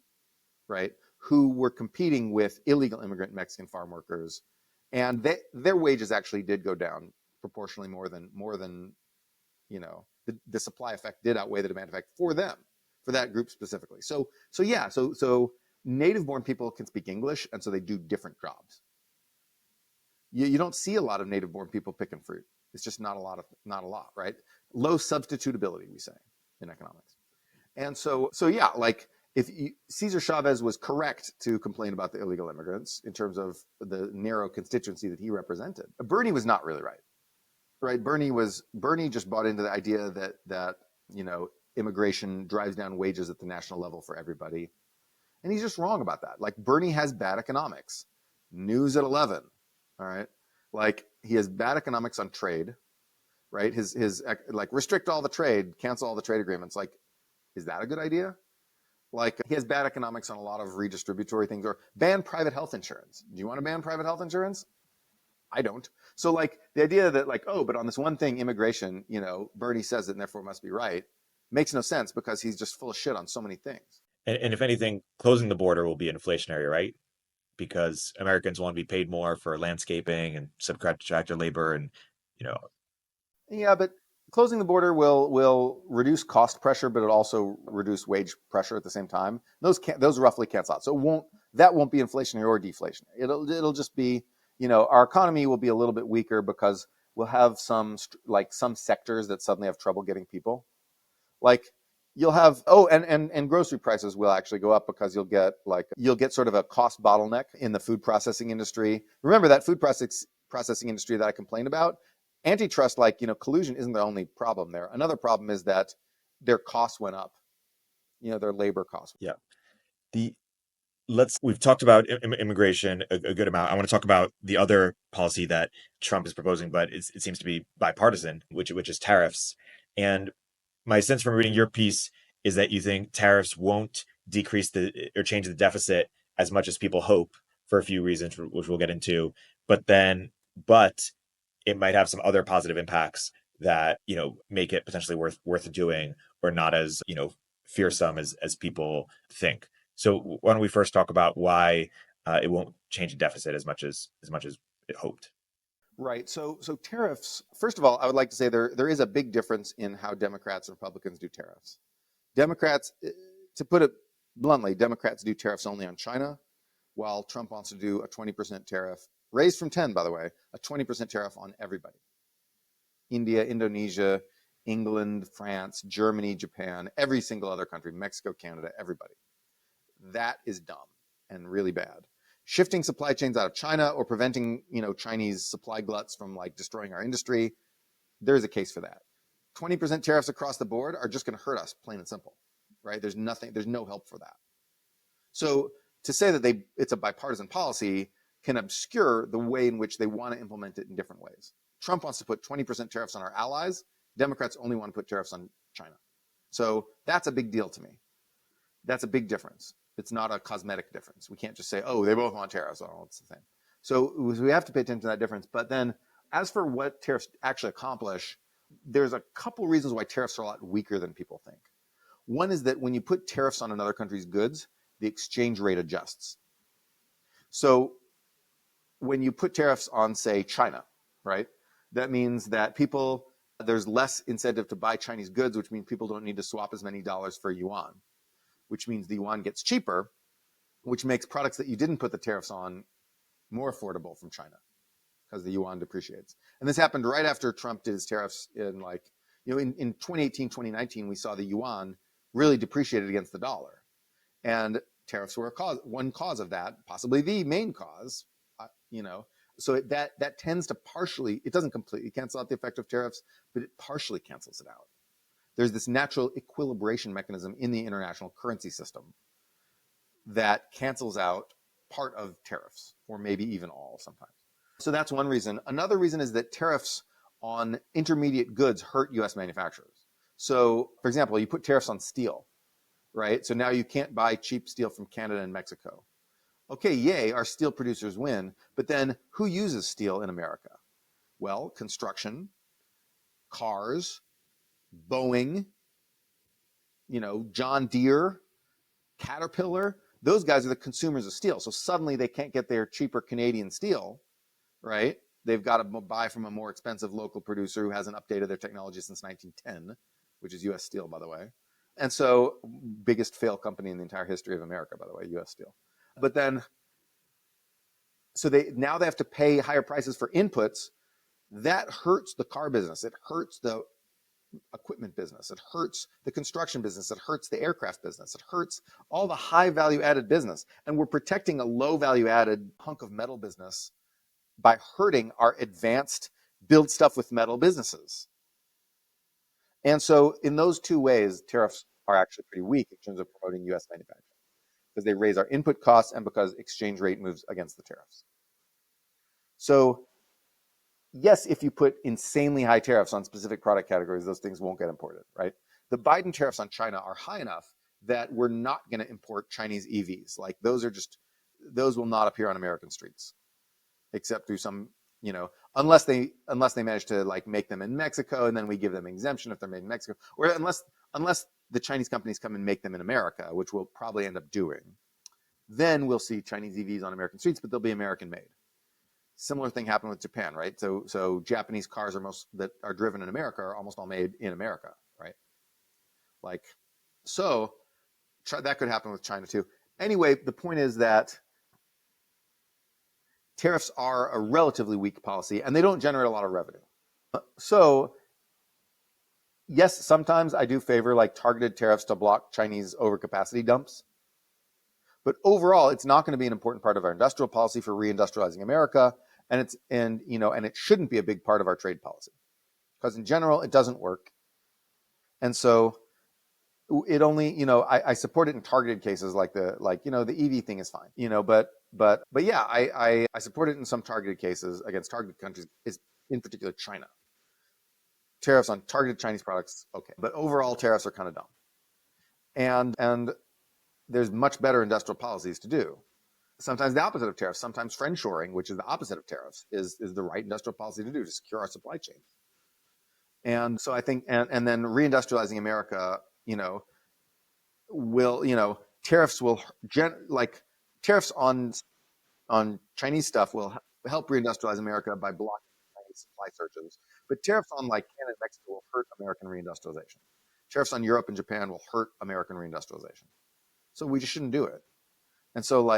right, who were competing with illegal immigrant Mexican farm workers. And their wages actually did go down proportionally more than the supply effect did outweigh the demand effect for them, for that group specifically. So native born people can speak English, and so they do different jobs. You don't see a lot of native born people picking fruit. It's just not a lot, right? Low substitutability, we say in economics. And so yeah, like Cesar Chavez was correct to complain about the illegal immigrants in terms of the narrow constituency that he represented. Bernie was not really right. Right, Bernie just bought into the idea that immigration drives down wages at the national level for everybody, and he's just wrong about that. Like Bernie has bad economics. News at 11. All right, like he has bad economics on trade. Right, his like restrict all the trade, cancel all the trade agreements. Like, is that a good idea? Like he has bad economics on a lot of redistributory things, or ban private health insurance. Do you want to ban private health insurance? I don't. So like the idea that like, oh, but on this one thing, immigration, Bernie says it and therefore must be right, makes no sense because he's just full of shit on so many things. And if anything, closing the border will be inflationary, right? Because Americans want to be paid more for landscaping and subcontractor labor, and you know. Yeah, but closing the border will reduce cost pressure, but it'll also reduce wage pressure at the same time. Those roughly cancel out. So that won't be inflationary or deflationary. It'll just be, our economy will be a little bit weaker because we'll have some sectors that suddenly have trouble getting people. Like you'll have and grocery prices will actually go up because you'll get sort of a cost bottleneck in the food processing industry. Remember that food processing industry that I complained about? Antitrust, collusion isn't the only problem there. Another problem is that their costs went up. Their labor costs. Yeah. We've talked about immigration a good amount. I want to talk about the other policy that Trump is proposing, but it seems to be bipartisan, which is tariffs. And my sense from reading your piece is that you think tariffs won't decrease or change the deficit as much as people hope for a few reasons, which we'll get into. But it might have some other positive impacts that make it potentially worth doing, or not as fearsome as people think. So why don't we first talk about why it won't change the deficit as much as it hoped? Right. So tariffs, first of all, I would like to say there is a big difference in how Democrats and Republicans do tariffs. Democrats, to put it bluntly, Democrats do tariffs only on China, while Trump wants to do a 20% tariff, raised from 10, by the way, a 20% tariff on everybody. India, Indonesia, England, France, Germany, Japan, every single other country, Mexico, Canada, everybody. That is dumb and really bad. Shifting supply chains out of China or preventing, Chinese supply gluts from destroying our industry, there's a case for that. 20% tariffs across the board are just going to hurt us, plain and simple, right? There's no help for that. So to say that it's a bipartisan policy can obscure the way in which they want to implement it in different ways. Trump wants to put 20% tariffs on our allies. Democrats only want to put tariffs on China. So that's a big deal to me. That's a big difference. It's not a cosmetic difference. We can't just say, oh, they both want tariffs. Oh, it's the same. So we have to pay attention to that difference. But then as for what tariffs actually accomplish, there's a couple reasons why tariffs are a lot weaker than people think. One is that when you put tariffs on another country's goods, the exchange rate adjusts. So when you put tariffs on, say, China, right, that means that there's less incentive to buy Chinese goods, which means people don't need to swap as many dollars for yuan, which means the yuan gets cheaper, which makes products that you didn't put the tariffs on more affordable from China because the yuan depreciates. And this happened right after Trump did his tariffs in in 2018, 2019, we saw the yuan really depreciated against the dollar. And tariffs were one cause of that, possibly the main cause, So that tends to partially, it doesn't completely cancel out the effect of tariffs, but it partially cancels it out. There's this natural equilibration mechanism in the international currency system that cancels out part of tariffs, or maybe even all sometimes. So that's one reason. Another reason is that tariffs on intermediate goods hurt US manufacturers. So, for example, you put tariffs on steel, right? So now you can't buy cheap steel from Canada and Mexico. Okay, yay, our steel producers win, but then who uses steel in America? Well, construction, cars, Boeing, John Deere, Caterpillar, those guys are the consumers of steel. So suddenly they can't get their cheaper Canadian steel, right? They've got to buy from a more expensive local producer who hasn't updated their technology since 1910, which is US Steel, by the way. And so biggest fail company in the entire history of America, by the way, US Steel. But then, so now they have to pay higher prices for inputs. That hurts the car business. It hurts the equipment business. It hurts the construction business. It hurts the aircraft business. It hurts all the high value added business. And we're protecting a low value added hunk of metal business by hurting our advanced build stuff with metal businesses. And so in those two ways, tariffs are actually pretty weak in terms of promoting US manufacturing, because they raise our input costs and because exchange rate moves against the tariffs. So yes, if you put insanely high tariffs on specific product categories, those things won't get imported, right? The Biden tariffs on China are high enough that we're not going to import Chinese EVs. Like those will not appear on American streets, except through some, unless they manage to like make them in Mexico and then we give them exemption if they're made in Mexico, or unless the Chinese companies come and make them in America, which we'll probably end up doing, then we'll see Chinese EVs on American streets, but they'll be American made. Similar thing happened with Japan, right? So Japanese cars that are driven in America are almost all made in America, right? So that could happen with China too. Anyway, the point is that tariffs are a relatively weak policy and they don't generate a lot of revenue. So yes, sometimes I do favor like targeted tariffs to block Chinese overcapacity dumps. But overall, it's not going to be an important part of our industrial policy for reindustrializing America. And it shouldn't be a big part of our trade policy, because in general, it doesn't work. And so it only, I support it in targeted cases like the EV thing is fine, but yeah, I support it in some targeted cases against targeted countries, is in particular China. Tariffs on targeted Chinese products, okay. But overall, tariffs are kind of dumb. And there's much better industrial policies to do. Sometimes the opposite of tariffs, sometimes friendshoring, which is the opposite of tariffs, is the right industrial policy to do to secure our supply chains. And so I think, and then reindustrializing America, tariffs will tariffs on Chinese stuff will help reindustrialize America by blocking Chinese supply surges. But tariffs on like Canada and Mexico will hurt American reindustrialization. Tariffs on Europe and Japan will hurt American reindustrialization. So we just shouldn't do it. And so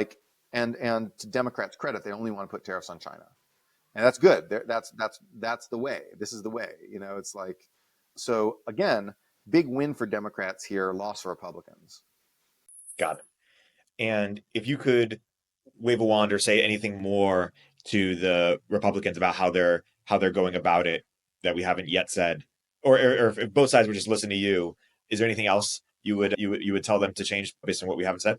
and to Democrats' credit, they only want to put tariffs on China. And that's good. That's the way. This is the way. It's like, so again, big win for Democrats here, loss for Republicans. Got it. And if you could wave a wand or say anything more to the Republicans about how they're going about it that we haven't yet said, or if both sides would just listen to you, is there anything else you would tell them to change based on what we haven't said?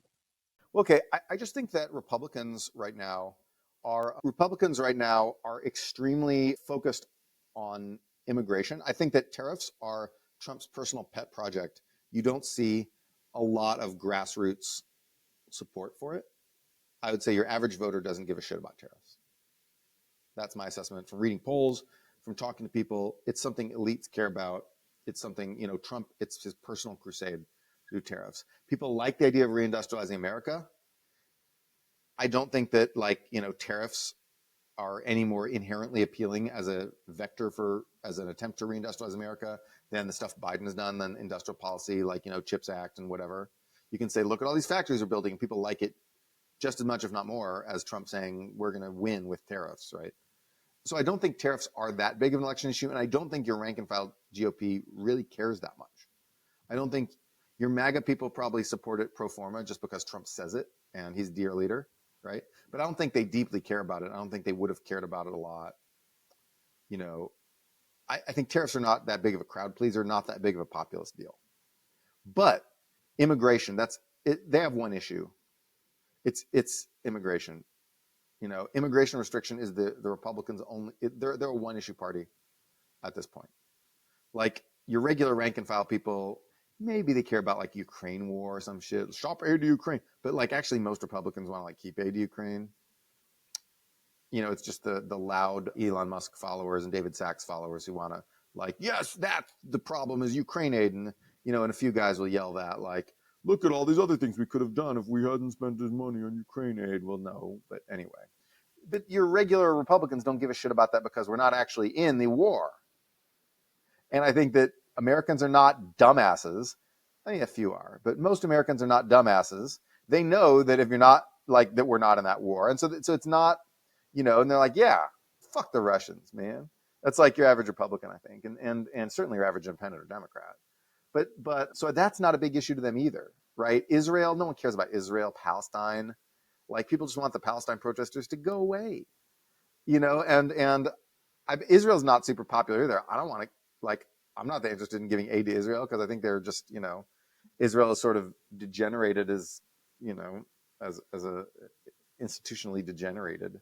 Okay, I just think that Republicans right now are Republicans right now are extremely focused on immigration. I think that tariffs are Trump's personal pet project. You don't see a lot of grassroots support for it. I would say your average voter doesn't give a shit about tariffs. That's my assessment from reading polls, from talking to people. It's something elites care about. It's something, Trump, it's his personal crusade to do tariffs. People like the idea of reindustrializing America. I don't think that tariffs are any more inherently appealing as a vector as an attempt to reindustrialize America than the stuff Biden has done, than industrial policy, CHIPS Act and whatever. You can say, look at all these factories we're building, and people like it just as much, if not more, as Trump saying we're going to win with tariffs, right? So I don't think tariffs are that big of an election issue, and I don't think your rank and file GOP really cares that much. I don't think your MAGA people probably support it pro forma just because Trump says it and he's dear leader, right? But I don't think they deeply care about it. I don't think they would have cared about it a lot. I think tariffs are not that big of a crowd pleaser, not that big of a populist deal. But immigration, that's it. They have one issue. It's immigration. Immigration restriction is the Republicans' only. They're a one issue party at this point. Like your regular rank and file people, maybe they care about Ukraine war or some shit. Stop aid to Ukraine, but actually most Republicans want to keep aid to Ukraine. It's just the loud Elon Musk followers and David Sachs followers who want to yes, that's the problem is Ukraine aid, and and a few guys will yell that look at all these other things we could have done if we hadn't spent this money on Ukraine aid. Well, no, but anyway. But your regular Republicans don't give a shit about that because we're not actually in the war. And I think that Americans are not dumbasses. I mean, a few are, but most Americans are not dumbasses. They know that if you're not that we're not in that war. And so it's not, and they're yeah, fuck the Russians, man. That's your average Republican, I think. And certainly your average independent or Democrat. But so that's not a big issue to them either, right? Israel, no one cares about Israel, Palestine. People just want the Palestine protesters to go away, and Israel's not super popular either. I don't want to, I'm not that interested in giving aid to Israel because I think they're just, Israel is sort of degenerated as a institutionally degenerated.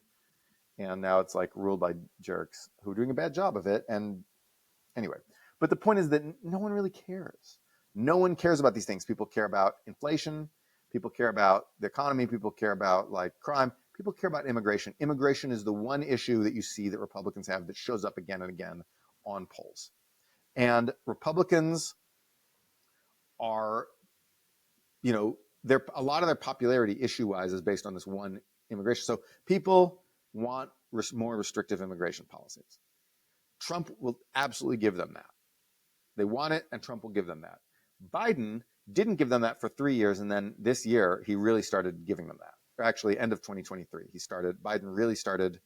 And now it's ruled by jerks who are doing a bad job of it. And anyway, but the point is that no one really cares. No one cares about these things. People care about inflation. People care about the economy. People care about crime. People care about immigration. Immigration is the one issue that you see that Republicans have that shows up again and again on polls. And Republicans are, a lot of their popularity issue-wise is based on this one immigration. So people want more restrictive immigration policies. Trump will absolutely give them that. They want it, and Trump will give them that. Biden didn't give them that for 3 years, and then this year he really started giving them that. Or actually, end of 2023, Biden really started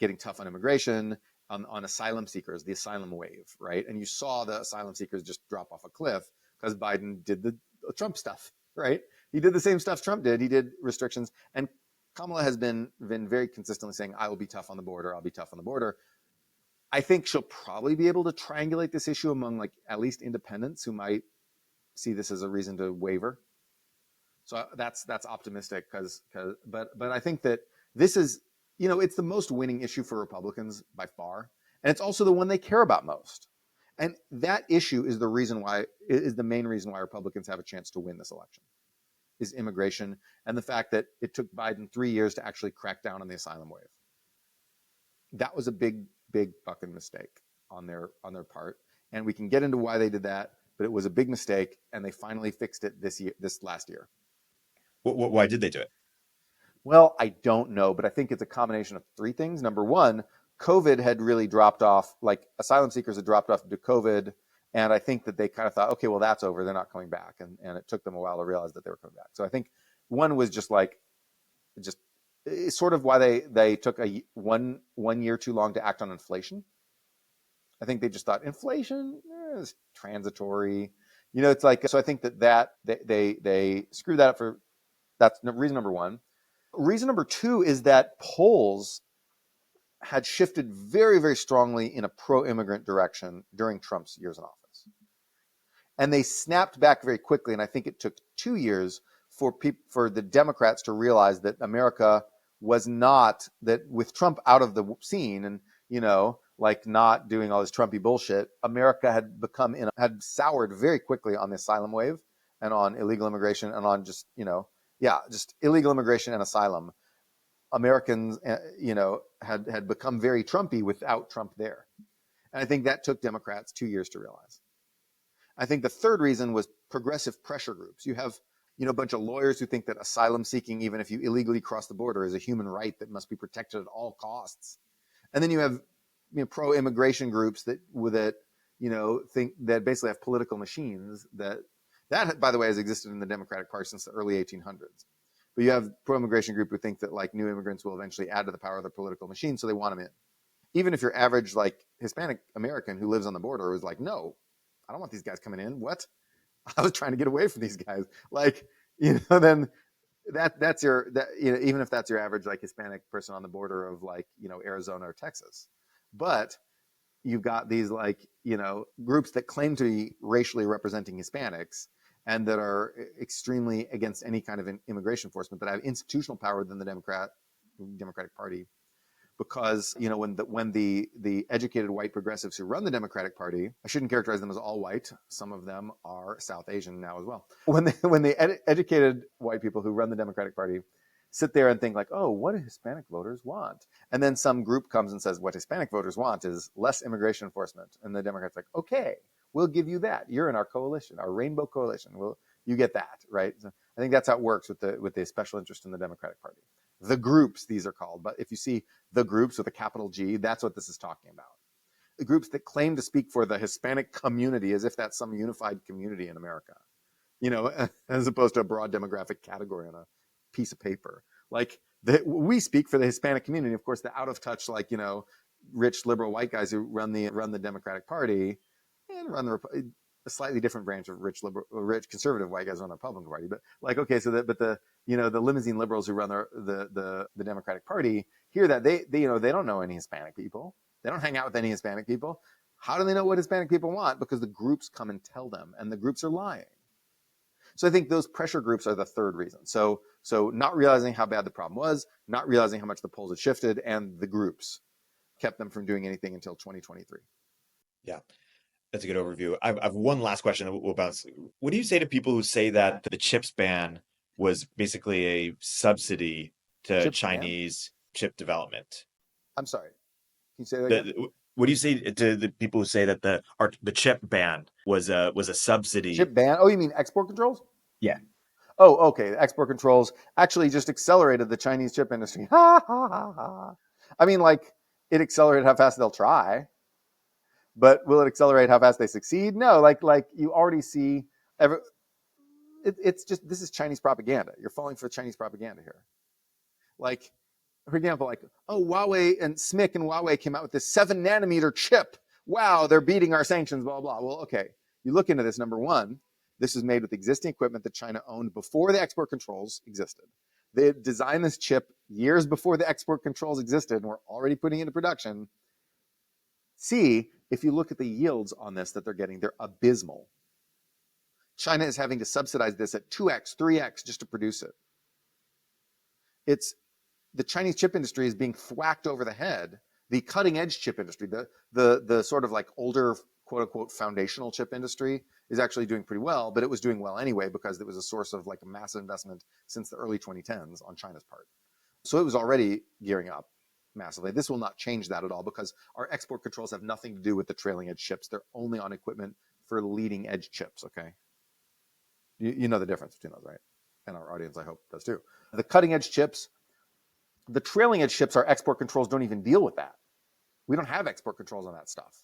getting tough on immigration, on asylum seekers, the asylum wave, right? And you saw the asylum seekers just drop off a cliff because Biden did the Trump stuff, right? He did the same stuff Trump did. He did restrictions, and Kamala has been very consistently saying, "I will be tough on the border. I'll be tough on the border." I think she'll probably be able to triangulate this issue among at least independents who might see this as a reason to waver. So that's optimistic but I think that this is, it's the most winning issue for Republicans by far. And it's also the one they care about most. And that issue is the main reason why Republicans have a chance to win this election, is immigration and the fact that it took Biden 3 years to actually crack down on the asylum wave. That was a big fucking mistake on their part. And we can get into why they did that, but it was a big mistake, and they finally fixed it this last year. Why did they do it? Well, I don't know, but I think it's a combination of three things. Number one, COVID had really dropped off, asylum seekers had dropped off due to COVID, and I think that they kind of thought, okay, well, that's over. They're not coming back. And it took them a while to realize that they were coming back. So I think one was just it's sort of why they took one year too long to act on inflation. I think they just thought inflation is transitory. It's so I think that they screwed that up that's reason number one. Reason number two is that polls had shifted very, very strongly in a pro-immigrant direction during Trump's years in office. And they snapped back very quickly. And I think it took 2 years for the Democrats to realize that America was not that with Trump out of the scene and, like not doing all this Trumpy bullshit, America had soured very quickly on the asylum wave and on illegal immigration and on just, just illegal immigration and asylum. Americans, had become very Trumpy without Trump there. And I think that took Democrats 2 years to realize. I think the third reason was progressive pressure groups. You have, a bunch of lawyers who think that asylum seeking, even if you illegally cross the border, is a human right that must be protected at all costs. And then you have, pro-immigration groups that think that basically have political machines that, by the way, has existed in the Democratic Party since the early 1800s. But you have pro-immigration group who think that like new immigrants will eventually add to the power of their political machine, so they want them in. Even if your average like Hispanic American who lives on the border was like, no, I don't want these guys coming in. What? I was trying to get away from these guys. Like, then that's even if that's your average like Hispanic person on the border of like, Arizona or Texas. But you've got these like, groups that claim to be racially representing Hispanics and that are extremely against any kind of immigration enforcement, that have institutional power within the Democratic Party. Because when the educated white progressives who run the Democratic Party, I shouldn't characterize them as all white. Some of them are South Asian now as well. When the educated white people who run the Democratic Party sit there and think like, oh, what do Hispanic voters want? And then some group comes and says what Hispanic voters want is less immigration enforcement, and the Democrats are like, okay, we'll give you that. You're in our coalition, our rainbow coalition. You get that, right? So I think that's how it works with the special interest in the Democratic Party. The groups, these are called. But if you see the groups with a capital G, that's what this is talking about. The groups that claim to speak for the Hispanic community as if that's some unified community in America, as opposed to a broad demographic category on a piece of paper. Like we speak for the Hispanic community. Of course, the out of touch, like, rich liberal white guys who run the Democratic Party and run a slightly different branch of rich conservative white guys on the Republican Party. But like, okay, so the limousine liberals who run the Democratic Party hear that they don't know any Hispanic people. They don't hang out with any Hispanic people. How do they know what Hispanic people want? Because the groups come and tell them, and the groups are lying. So I think those pressure groups are the third reason. So not realizing how bad the problem was, not realizing how much the polls had shifted, and the groups kept them from doing anything until 2023. Yeah. That's a good overview. I've one last question that we'll bounce. What do you say to people who say that the chips ban was basically a subsidy to Chinese chip development? I'm sorry. Can you say that again? What do you say to the people who say that the chip ban was a subsidy? Chip ban? Oh, you mean export controls? Yeah. Oh, okay. The export controls actually just accelerated the Chinese chip industry. Ha ha ha ha. I mean, like, it accelerated how fast they'll try. But will it accelerate how fast they succeed? No, like you already see. It's just, this is Chinese propaganda. You're falling for Chinese propaganda here. Like, for example, like, oh, Huawei and SMIC and Huawei came out with this 7 nanometer chip. Wow, they're beating our sanctions, blah, blah. Well, okay. You look into this. Number one, this is made with existing equipment that China owned before the export controls existed. They designed this chip years before the export controls existed and were already putting it into production. C, if you look at the yields on this that they're getting, they're abysmal. China is having to subsidize this at 2x, 3x just to produce it. The Chinese chip industry is being thwacked over the head. The cutting edge chip industry, the sort of like older, quote unquote, foundational chip industry is actually doing pretty well, but it was doing well anyway because it was a source of like a massive investment since the early 2010s on China's part. So it was already gearing up massively. This will not change that at all because our export controls have nothing to do with the trailing edge chips. They're only on equipment for leading edge chips, okay? You know the difference between those, right? And our audience, I hope, does too. The cutting edge chips, the trailing edge chips, our export controls don't even deal with that. We don't have export controls on that stuff.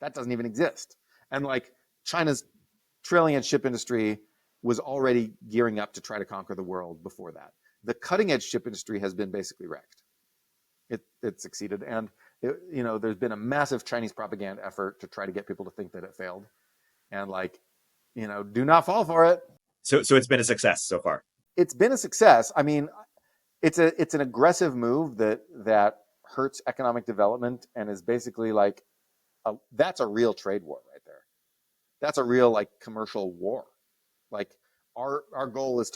That doesn't even exist. And like China's trailing edge chip industry was already gearing up to try to conquer the world before that. The cutting edge chip industry has been basically wrecked. It succeeded. And there's been a massive Chinese propaganda effort to try to get people to think that it failed. And like, do not fall for it. So it's been a success so far. It's been a success. I mean, it's an aggressive move that hurts economic development and is basically like, that's a real trade war right there. That's a real like commercial war. Like our goal is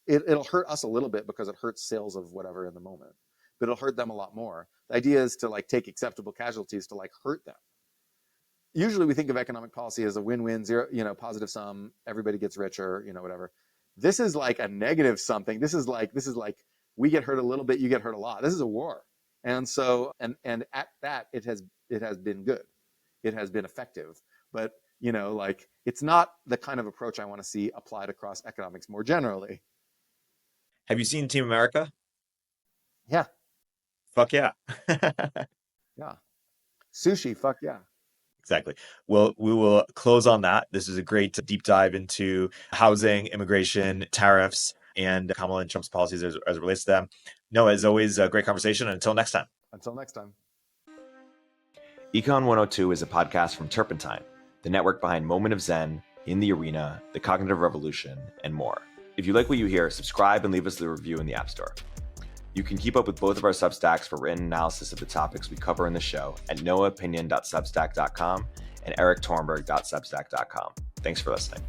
it'll hurt us a little bit because it hurts sales of whatever in the moment. but it'll hurt them a lot more. The idea is to like take acceptable casualties to like hurt them. Usually we think of economic policy as a win-win, zero, positive sum, everybody gets richer, whatever. This is like a negative something. This is like we get hurt a little bit, you get hurt a lot. This is a war. And so and at that it has been good. It has been effective. But it's not the kind of approach I want to see applied across economics more generally. Have you seen Team America? Yeah. Fuck yeah. Yeah. Sushi, fuck yeah. Exactly. Well, we will close on that. This is a great deep dive into housing, immigration, tariffs, and Kamala and Trump's policies as it relates to them. Noah, as always, a great conversation. And until next time. Until next time. Econ 102 is a podcast from Turpentine, the network behind Moment of Zen, In the Arena, The Cognitive Revolution, and more. If you like what you hear, subscribe and leave us a review in the App Store. You can keep up with both of our Substacks for written analysis of the topics we cover in the show at noahopinion.substack.com and eriktorenberg.substack.com. Thanks for listening.